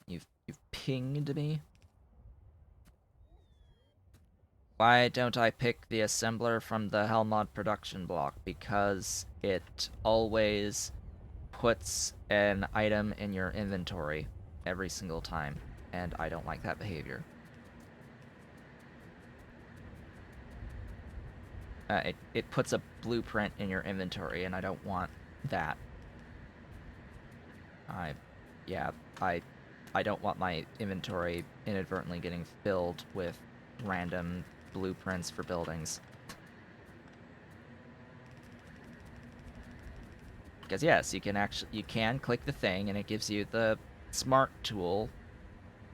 You've pinged me. Why don't I pick the assembler from the Hellmod production block? Because it always puts an item in your inventory every single time, and I don't like that behavior. It puts a blueprint in your inventory, and I don't want that. I don't want my inventory inadvertently getting filled with random blueprints for buildings. Because yes, you can click the thing and it gives you the smart tool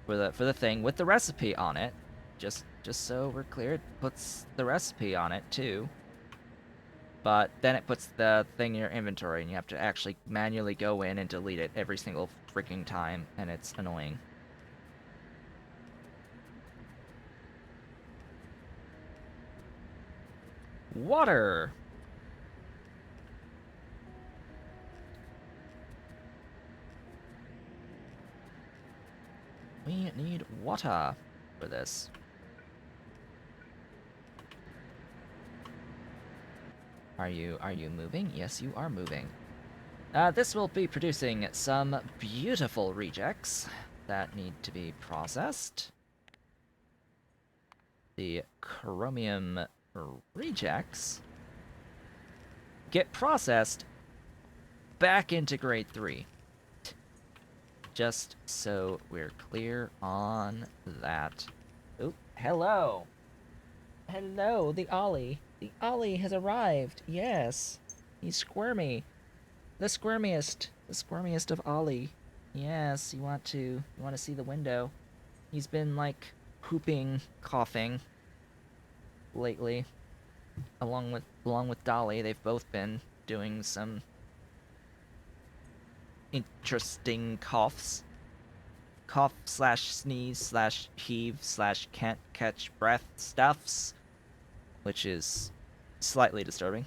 for the thing with the recipe on it. Just so we're clear, it puts the recipe on it too. But then it puts the thing in your inventory and you have to actually manually go in and delete it every single freaking time, and it's annoying. Water! We need water for this. Are you moving? Yes, you are moving. This will be producing some beautiful rejects that need to be processed. The chromium rejects get processed back into grade 3. just so we're clear on that. Oh, hello! Hello, the Ollie. The Ollie has arrived. Yes. He's squirmy. The squirmiest. The squirmiest of Ollie. Yes, you want to see the window. He's been like pooping, coughing lately. Along with Dolly, they've both been doing some interesting coughs. Cough slash sneeze slash heave slash can't catch breath stuffs, which is slightly disturbing.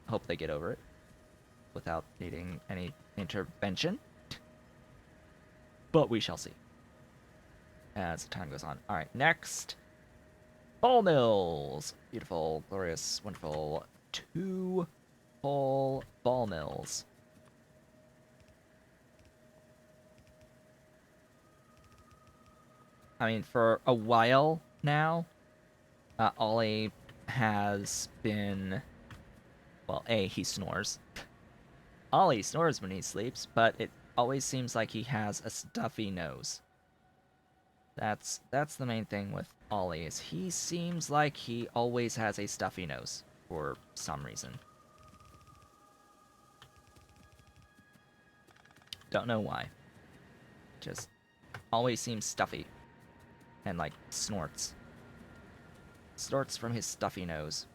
Hope they get over it without needing any intervention. But we shall see as time goes on. Alright, next. Ball mills. Beautiful, glorious, wonderful. 2 whole ball mills. I mean, for a while now, Ollie has been... Well, A, he snores. Ollie snores when he sleeps, but it always seems like he has a stuffy nose. That's the main thing with Ollie, is he seems like he always has a stuffy nose for some reason. Don't know why. Just always seems stuffy. And like snorts. Snorts from his stuffy nose.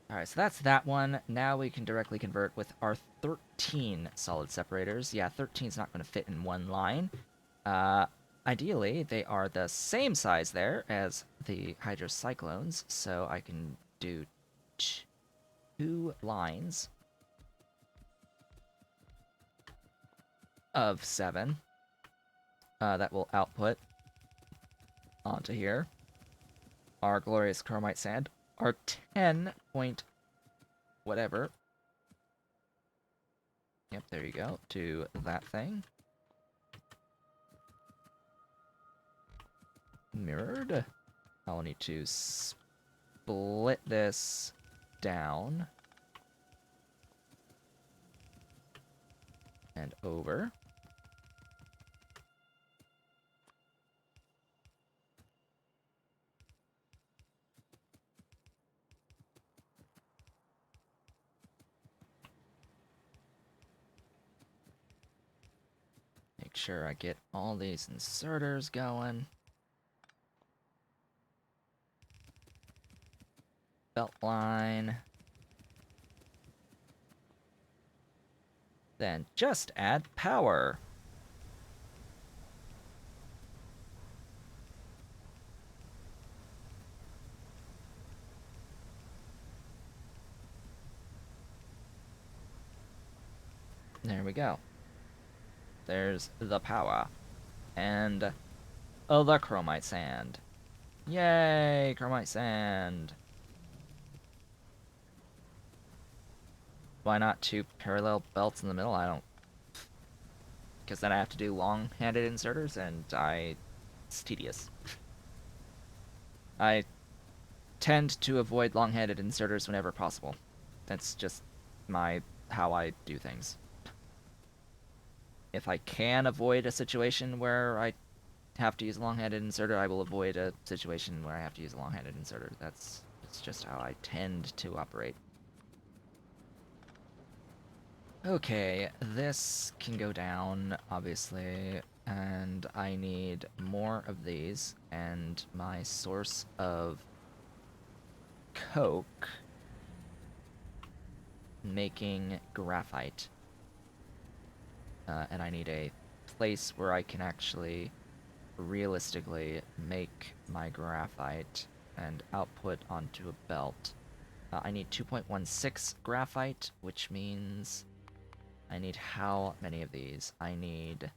Alright, so that's that one. Now we can directly convert with our 13 solid separators. Yeah, 13's not going to fit in one line. Ideally, they are the same size there as the hydrocyclones, so I can do 2 lines of 7 that will output onto here our glorious chromite sand, our 10 point whatever. Yep, there you go, to that thing. Mirrored. I'll need to split this down and over. Make sure I get all these inserters going. Belt line. Then just add power. There we go. There's the power. And the chromite sand. Yay, chromite sand. Why not 2 parallel belts in the middle? I don't... Because then I have to do long-handed inserters, and it's tedious. I tend to avoid long-handed inserters whenever possible. That's just how I do things. If I can avoid a situation where I have to use a long-handed inserter, I will avoid a situation where I have to use a long-handed inserter. It's just how I tend to operate. Okay, this can go down, obviously, and I need more of these, and my source of coke making graphite. And I need a place where I can actually realistically make my graphite and output onto a belt. I need 2.16 graphite, which means I need how many of these? I need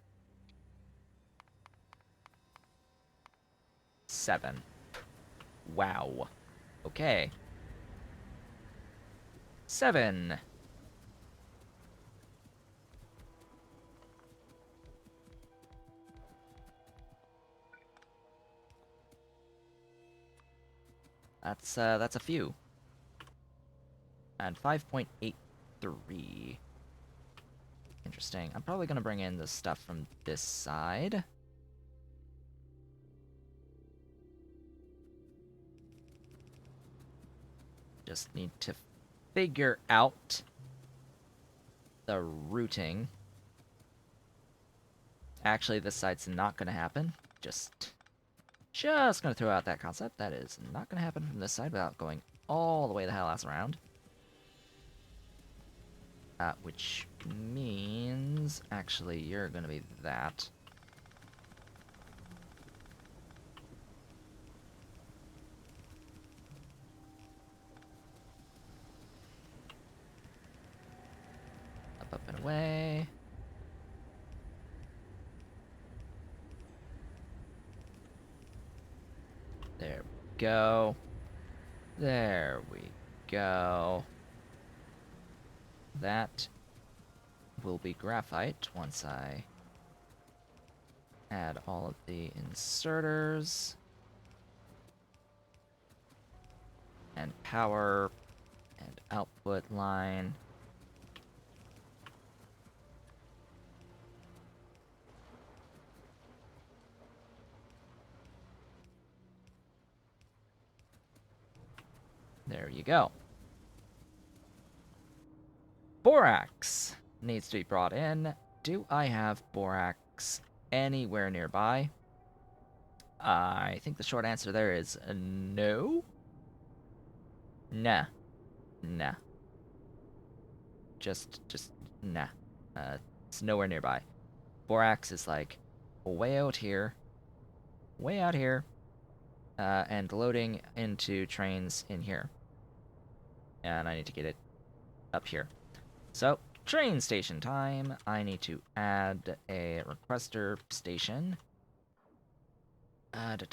7. Wow. Okay. 7. That's a few. And 5.83. Interesting. I'm probably gonna bring in the stuff from this side. Just need to figure out the routing. Actually, this side's not gonna happen. Just gonna throw out that concept. That is not gonna happen from this side without going all the way the hell ass around. Which means, actually, you're gonna be that. Up and away. There we go. There we go. That will be graphite once I add all of the inserters and power and output line. There you go. Borax needs to be brought in. Do I have borax anywhere nearby? I think the short answer there is no. Nah. Nah. Just nah. It's nowhere nearby. Borax is like way out here. Way out here. And loading into trains in here. And I need to get it up here. So, train station time. I need to add a requester station. That's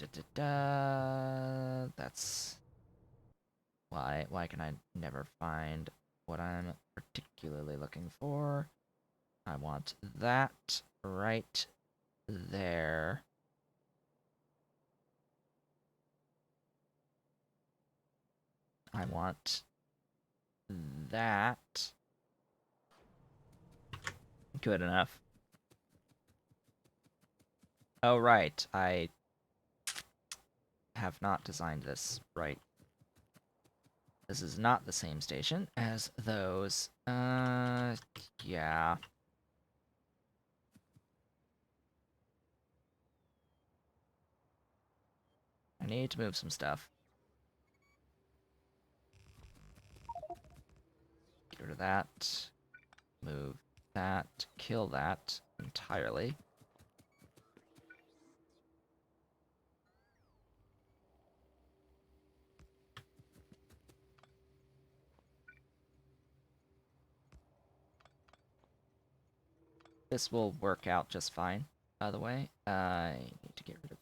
why can I never find what I'm particularly looking for? I want that right there. I want that. Good enough. Oh, right. I have not designed this right. This is not the same station as those. Yeah. I need to move some stuff. Get rid of that. Move that. Kill that entirely. This will work out just fine, by the way. I need to get rid of...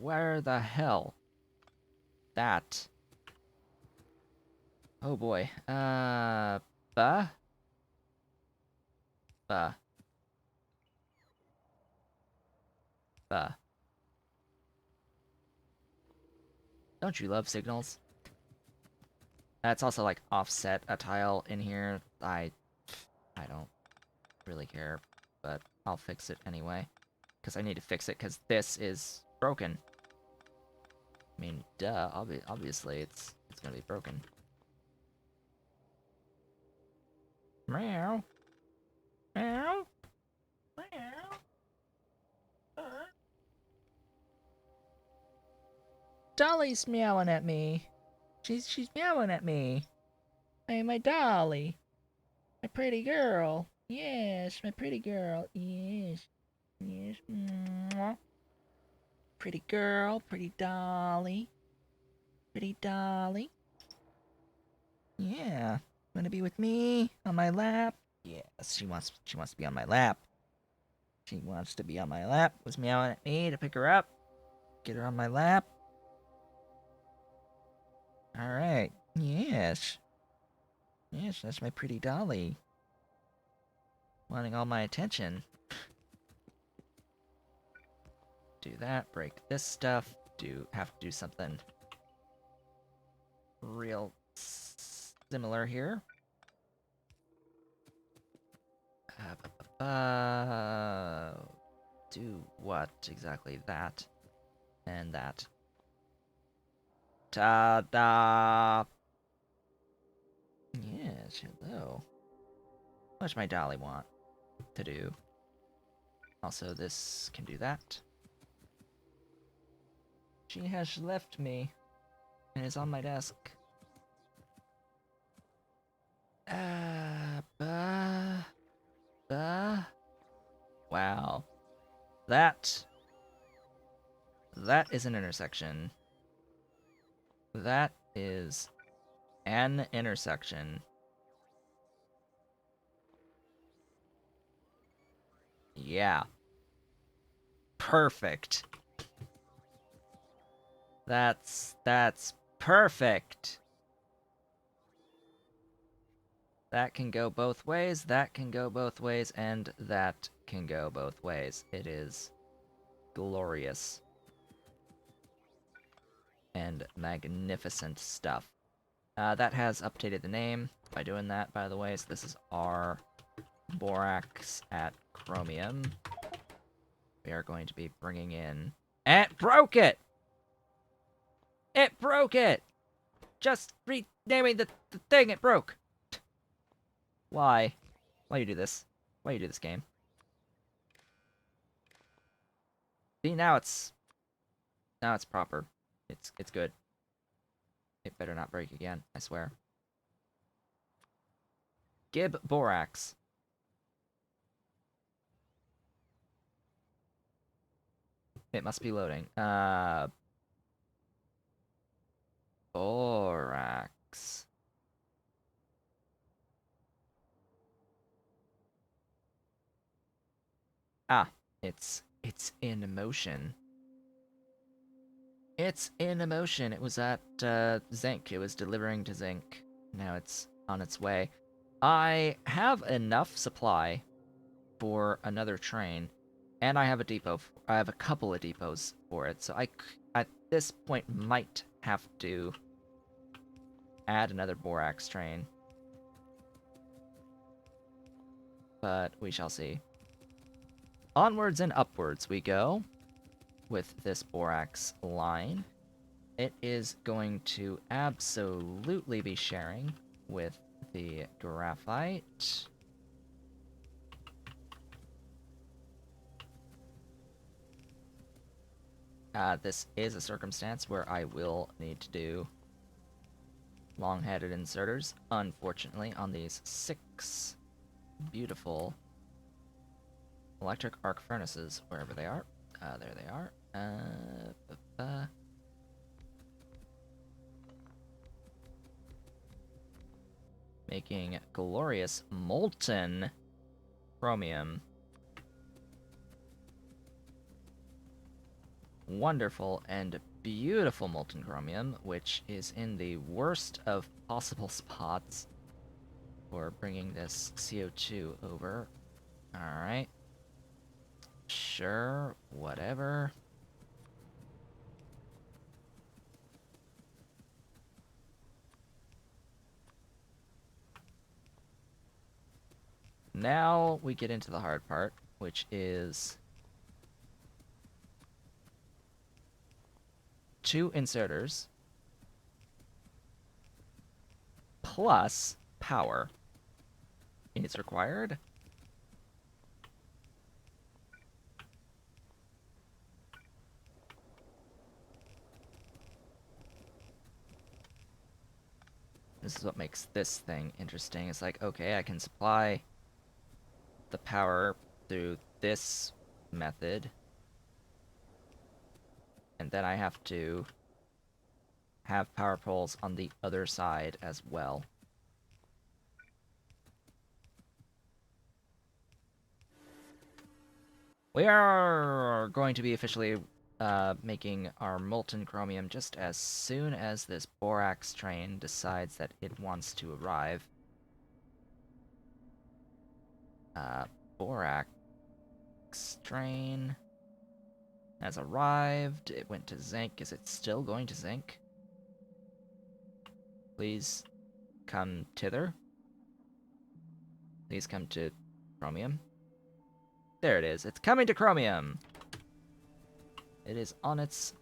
Where the hell? That. Oh boy. Buh? Buh. Buh. Don't you love signals? That's also like offset a tile in here. I don't really care, but I'll fix it anyway. Because I need to fix it because this is broken. I mean, duh, obviously it's gonna be broken. Meow. Meow. Meow. Dolly's meowing at me. She's meowing at me. Hey, my Dolly. My pretty girl. Yes, my pretty girl. Yes. Yes. Mwah. Pretty girl, pretty Dolly. Pretty Dolly. Yeah. Wanna be with me? On my lap? Yes, she wants to be on my lap. She wants to be on my lap. Was meowing at me to pick her up. Get her on my lap. Alright. Yes. Yes, that's my pretty Dolly. Wanting all my attention. Do that, break this stuff. Have to do something real similar here. Do what exactly? That and that. Ta-da! Yes, hello. What does my dolly want to do? Also, this can do that. She has left me and is on my desk. Bah. Wow. That is an intersection. That is an intersection. Yeah. Perfect. That's perfect. That can go both ways, that can go both ways, and that can go both ways. It is glorious. And magnificent stuff. That has updated the name by doing that, by the way. So this is our borax at Chromium. We are going to be bringing in... It broke it! It broke it! Just renaming the thing, it broke! Why? Why you do this? Why you do this, game? See, now it's proper. It's good. It better not break again, I swear. Gib borax. It must be loading. Borax. Ah, it's in motion. It's in motion. It was at zinc. It was delivering to zinc. Now it's on its way. I have enough supply for another train, and I have a depot. I have a couple of depots for it, so I at this point might have to add another borax train. But we shall see. Onwards and upwards we go with this borax line. It is going to absolutely be sharing with the graphite. This is a circumstance where I will need to do long-headed inserters, unfortunately, on these 6 beautiful electric arc furnaces, wherever they are. There they are. Making glorious molten chromium. Wonderful and beautiful molten chromium, which is in the worst of possible spots for bringing this CO2 over. Alright. Sure, whatever. Now we get into the hard part, which is 2 inserters plus power is required. This is what makes this thing interesting. It's like, okay, I can supply the power through this method, and then I have to have power poles on the other side as well. We are going to be officially making our molten chromium just as soon as this borax train decides that it wants to arrive. Borax train has arrived. It went to zinc. Is it still going to zinc? Please come thither. Please come to Chromium. There it is. It's coming to Chromium. It is on its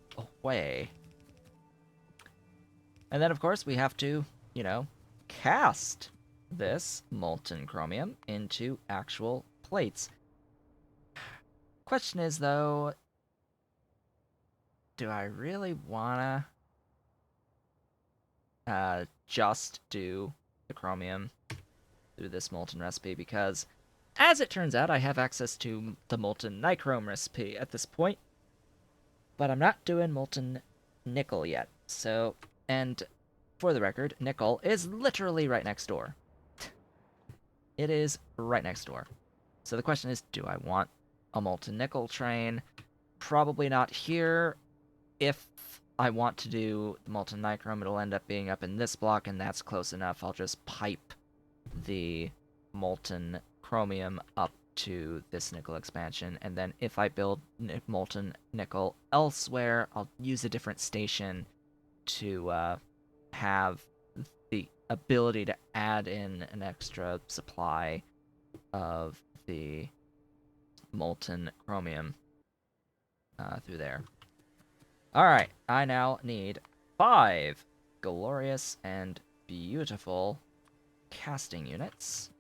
way. And then, of course, we have to, you know, cast this molten chromium into actual plates. Question is, though, do I really wanna just do the chromium through this molten recipe? Because, as it turns out, I have access to the molten nichrome recipe at this point, but I'm not doing molten nickel yet. So, and for the record, nickel is literally right next door. It is right next door. So the question is, do I want a molten nickel train? Probably not here. If I want to do the molten nichrome, it'll end up being up in this block, and that's close enough. I'll just pipe the molten chromium up to this nickel expansion, and then if I build molten nickel elsewhere, I'll use a different station to have the ability to add in an extra supply of the molten chromium through there. Alright, I now need 5 glorious and beautiful casting units.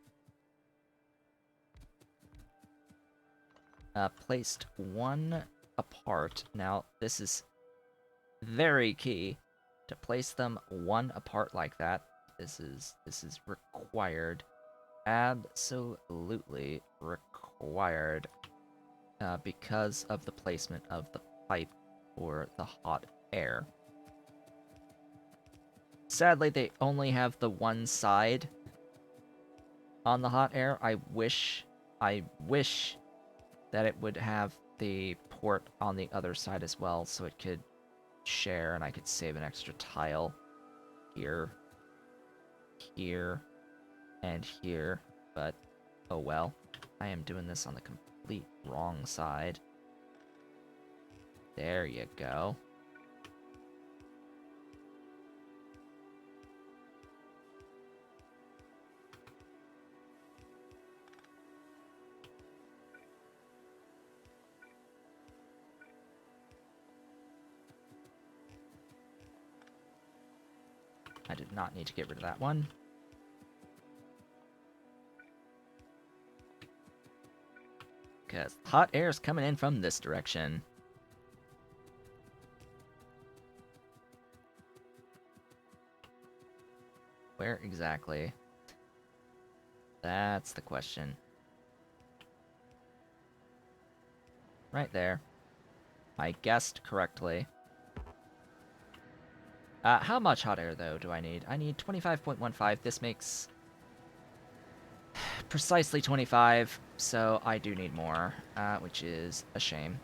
Placed one apart. Now, this is very key to place them one apart like that. This is required. Absolutely required. Because of the placement of the pipe for the hot air. Sadly, they only have the one side on the hot air. I wish that it would have the port on the other side as well, so it could share and I could save an extra tile here, here, and here, but oh well. I am doing this on the complete wrong side. There you go. I did not need to get rid of that one. Because hot air is coming in from this direction. Where exactly? That's the question. Right there. I guessed correctly. How much hot air, though, do I need? I need 25.15. This makes precisely 25, so I do need more, which is a shame.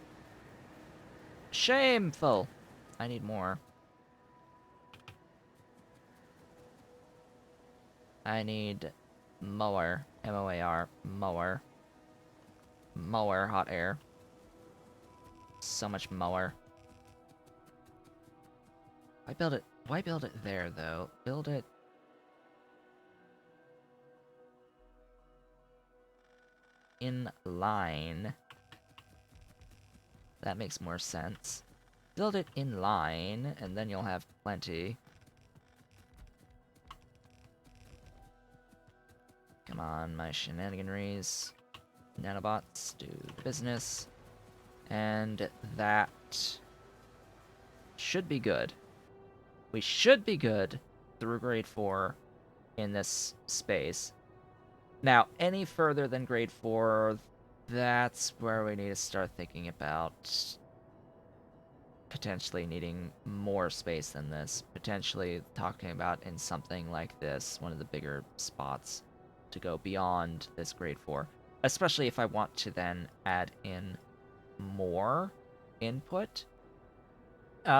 Shameful! I need more. I need more, M-O-A-R, more. More hot air. So much more. Why build it there, though? Build it... in line. That makes more sense. Build it in line, and then you'll have plenty. Come on, my shenaniganries. Nanobots, do the business. And that should be good. We should be good through grade 4 in this space. Now, any further than grade 4, that's where we need to start thinking about potentially needing more space than this. Potentially talking about in something like this, one of the bigger spots, to go beyond this grade 4. Especially if I want to then add in more input.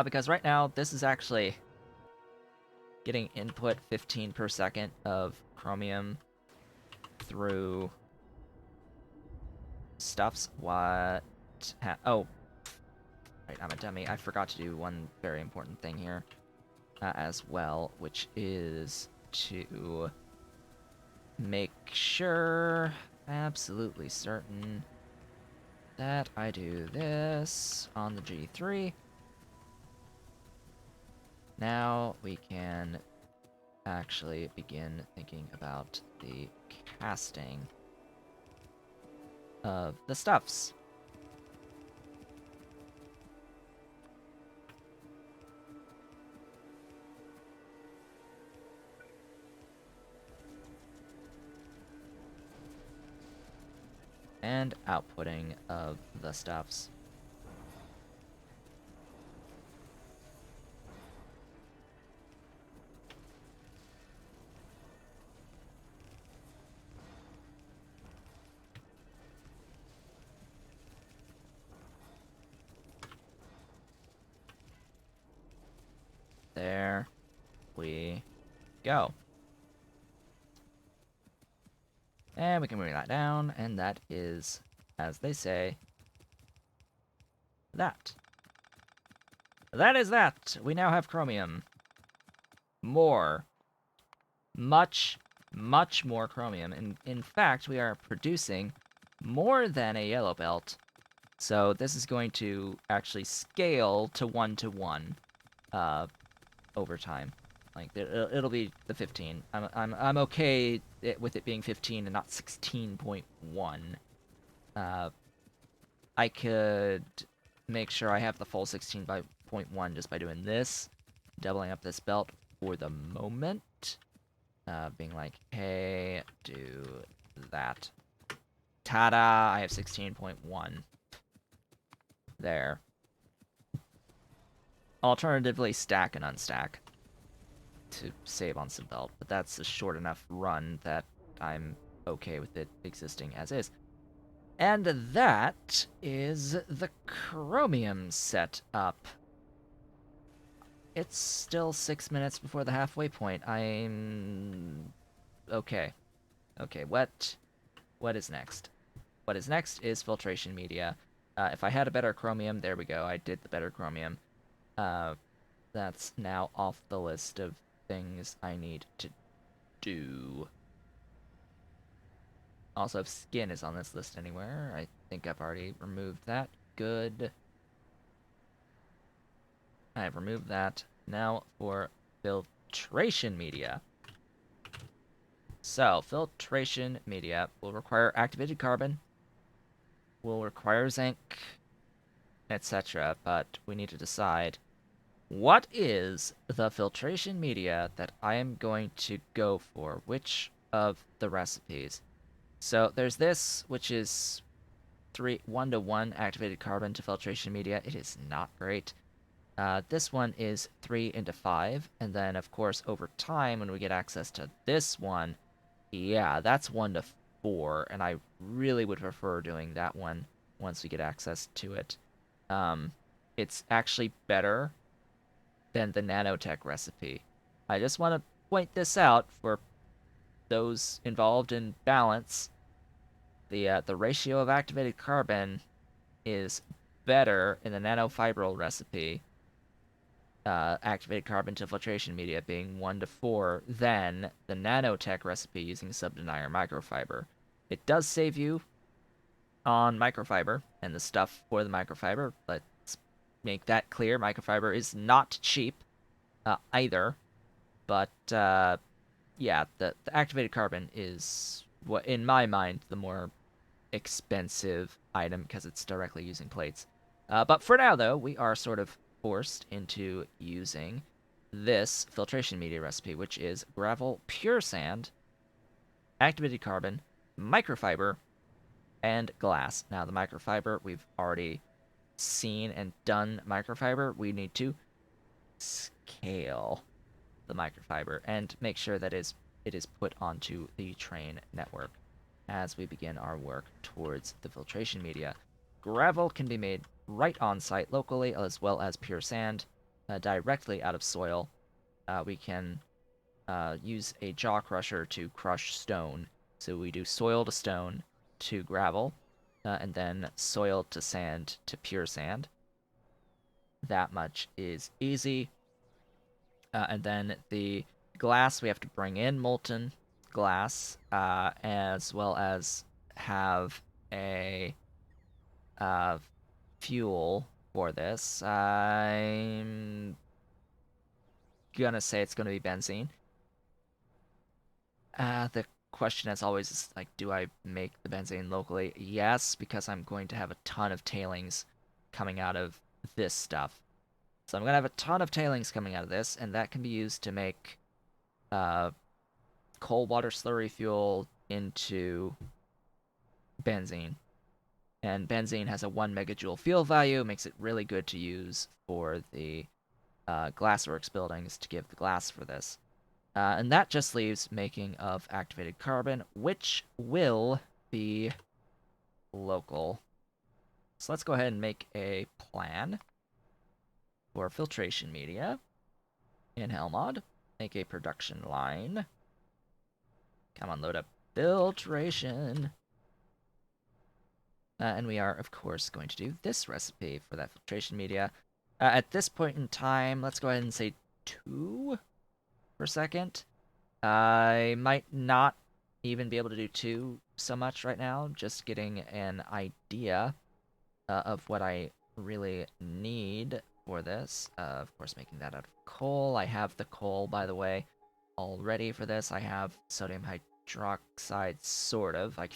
Because right now, this is actually getting input 15 per second of chromium through stuffs. What? Oh, right, I'm a dummy. I forgot to do one very important thing here as well, which is to make sure absolutely certain that I do this on the G3. Now we can actually begin thinking about the casting of the stuffs. And outputting of the stuffs. There we go. And we can bring that down, and that is, as they say, that. That is that! We now have chromium. More. Much, much more chromium. In fact, we are producing more than a yellow belt. So this is going to actually scale to 1-to-1 over time. Like it'll be the 15. I'm okay with it being 15 and not 16.1. I could make sure I have the full 16.1 just by doing this, doubling up this belt for the moment. Being like, hey, do that. Ta-da! I have 16.1. There. Alternatively, stack and unstack to save on some belt, but that's a short enough run that I'm okay with it existing as is. And that is the chromium setup. It's still 6 minutes before the halfway point. I'm okay. Okay, what is next? What is next is filtration media. If I had a better chromium, there we go. I did the better chromium. That's now off the list of things I need to do. Also, if skin is on this list anywhere, I think I've already removed that. Good. I have removed that. Now for filtration media. So, filtration media will require activated carbon, will require zinc, etc. But we need to decide what is the filtration media that I am going to go for? Which of the recipes? So there's this, which is 1-to-1 activated carbon to filtration media. It is not great. This one is 3-to-5, and then of course over time when we get access to this one, yeah, that's 1-to-4, and I really would prefer doing that one once we get access to it. It's actually better than the nanotech recipe. I just want to point this out for those involved in balance. The ratio of activated carbon is better in the nanofibril recipe, activated carbon to filtration media being 1-to-4, than the nanotech recipe using subdenier microfiber. It does save you on microfiber and the stuff for the microfiber. Let's make that clear. Microfiber is not cheap either, but yeah, the activated carbon is, what in my mind, the more expensive item because it's directly using plates. But for now, though, we are sort of forced into using this filtration media recipe, which is gravel, pure sand, activated carbon, microfiber, and glass. Now, the microfiber, we've already seen and done microfiber. We need to scale the microfiber and make sure that it is put onto the train network as we begin our work towards the filtration media. Gravel can be made right on site locally, as well as pure sand directly out of soil. We can use a jaw crusher to crush stone. So we do soil to stone to gravel, and then soil to sand to pure sand. That much is easy. And then the glass, we have to bring in molten glass, as well as have a fuel for this. I'm gonna say it's gonna be benzene. The question, as always, is like, do I make the benzene locally? Yes, because I'm going to have a ton of tailings coming out of this stuff. So I'm gonna have a ton of tailings coming out of this, and that can be used to make coal water slurry fuel into benzene. And benzene has a 1 megajoule fuel value, makes it really good to use for the glassworks buildings to give the glass for this. And that just leaves making of activated carbon, which will be local. So let's go ahead and make a plan for filtration media in Helmod. Make a production line. Come on, load up filtration. And we are, of course, going to do this recipe for that filtration media. At this point in time, let's go ahead and say 2 per second. I might not even be able to do 2 so much right now, just getting an idea of what I really need for this. Of course, making that out of coal. I have the coal, by the way, already for this. I have sodium hydroxide, sort of. I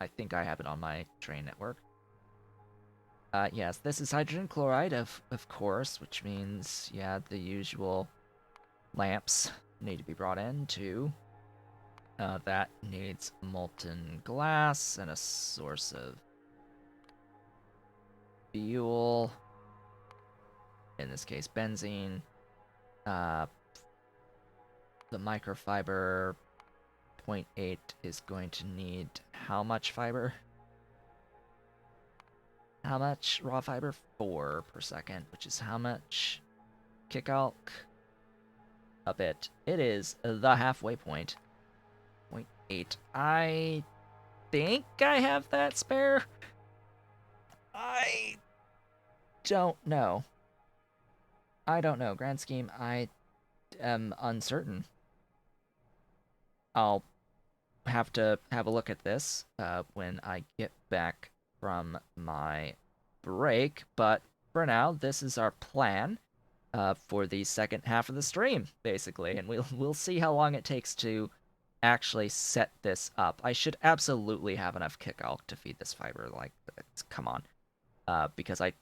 think I have it on my train network. Yes, this is hydrogen chloride, of course, which means, yeah, the usual lamps need to be brought in, too. That needs molten glass and a source of fuel. In this case, benzene. The microfiber 0.8 is going to need how much fiber? How much raw fiber? 4 per second, which is how much kick alk? A bit. It is the halfway point. 0.8. I think I have that spare. I don't know. Grand scheme, I am uncertain. I'll have to have a look at this when I get back from my break, but for now, this is our plan for the second half of the stream, basically, and we'll see how long it takes to actually set this up. I should absolutely have enough kick alk to feed this fiber. Like, come on, because I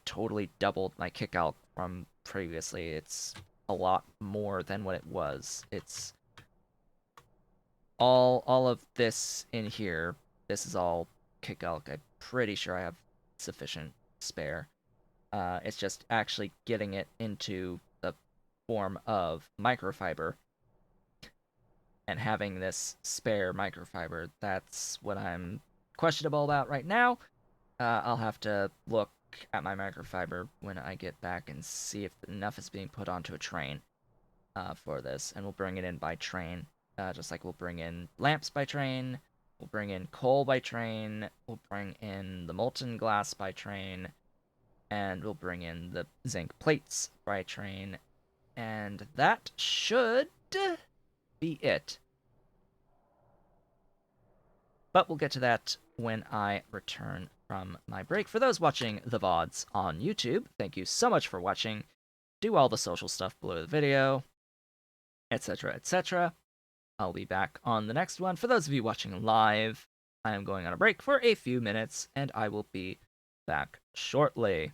totally doubled my kick alk from previously. It's a lot more than what it was. It's all of this in here. This is all kick alk. I'm pretty sure I have sufficient spare. It's just actually getting it into the form of microfiber and having this spare microfiber. That's what I'm questionable about right now. I'll have to look at my microfiber when I get back and see if enough is being put onto a train for this, and we'll bring it in by train. Just like we'll bring in lamps by train, we'll bring in coal by train, we'll bring in the molten glass by train, and we'll bring in the zinc plates by train, and that should be it. But we'll get to that when I return from my break. For those watching the VODs on YouTube, thank you so much for watching. Do all the social stuff below the video, etc., etc. I'll be back on the next one. For those of you watching live, I am going on a break for a few minutes, and I will be back shortly.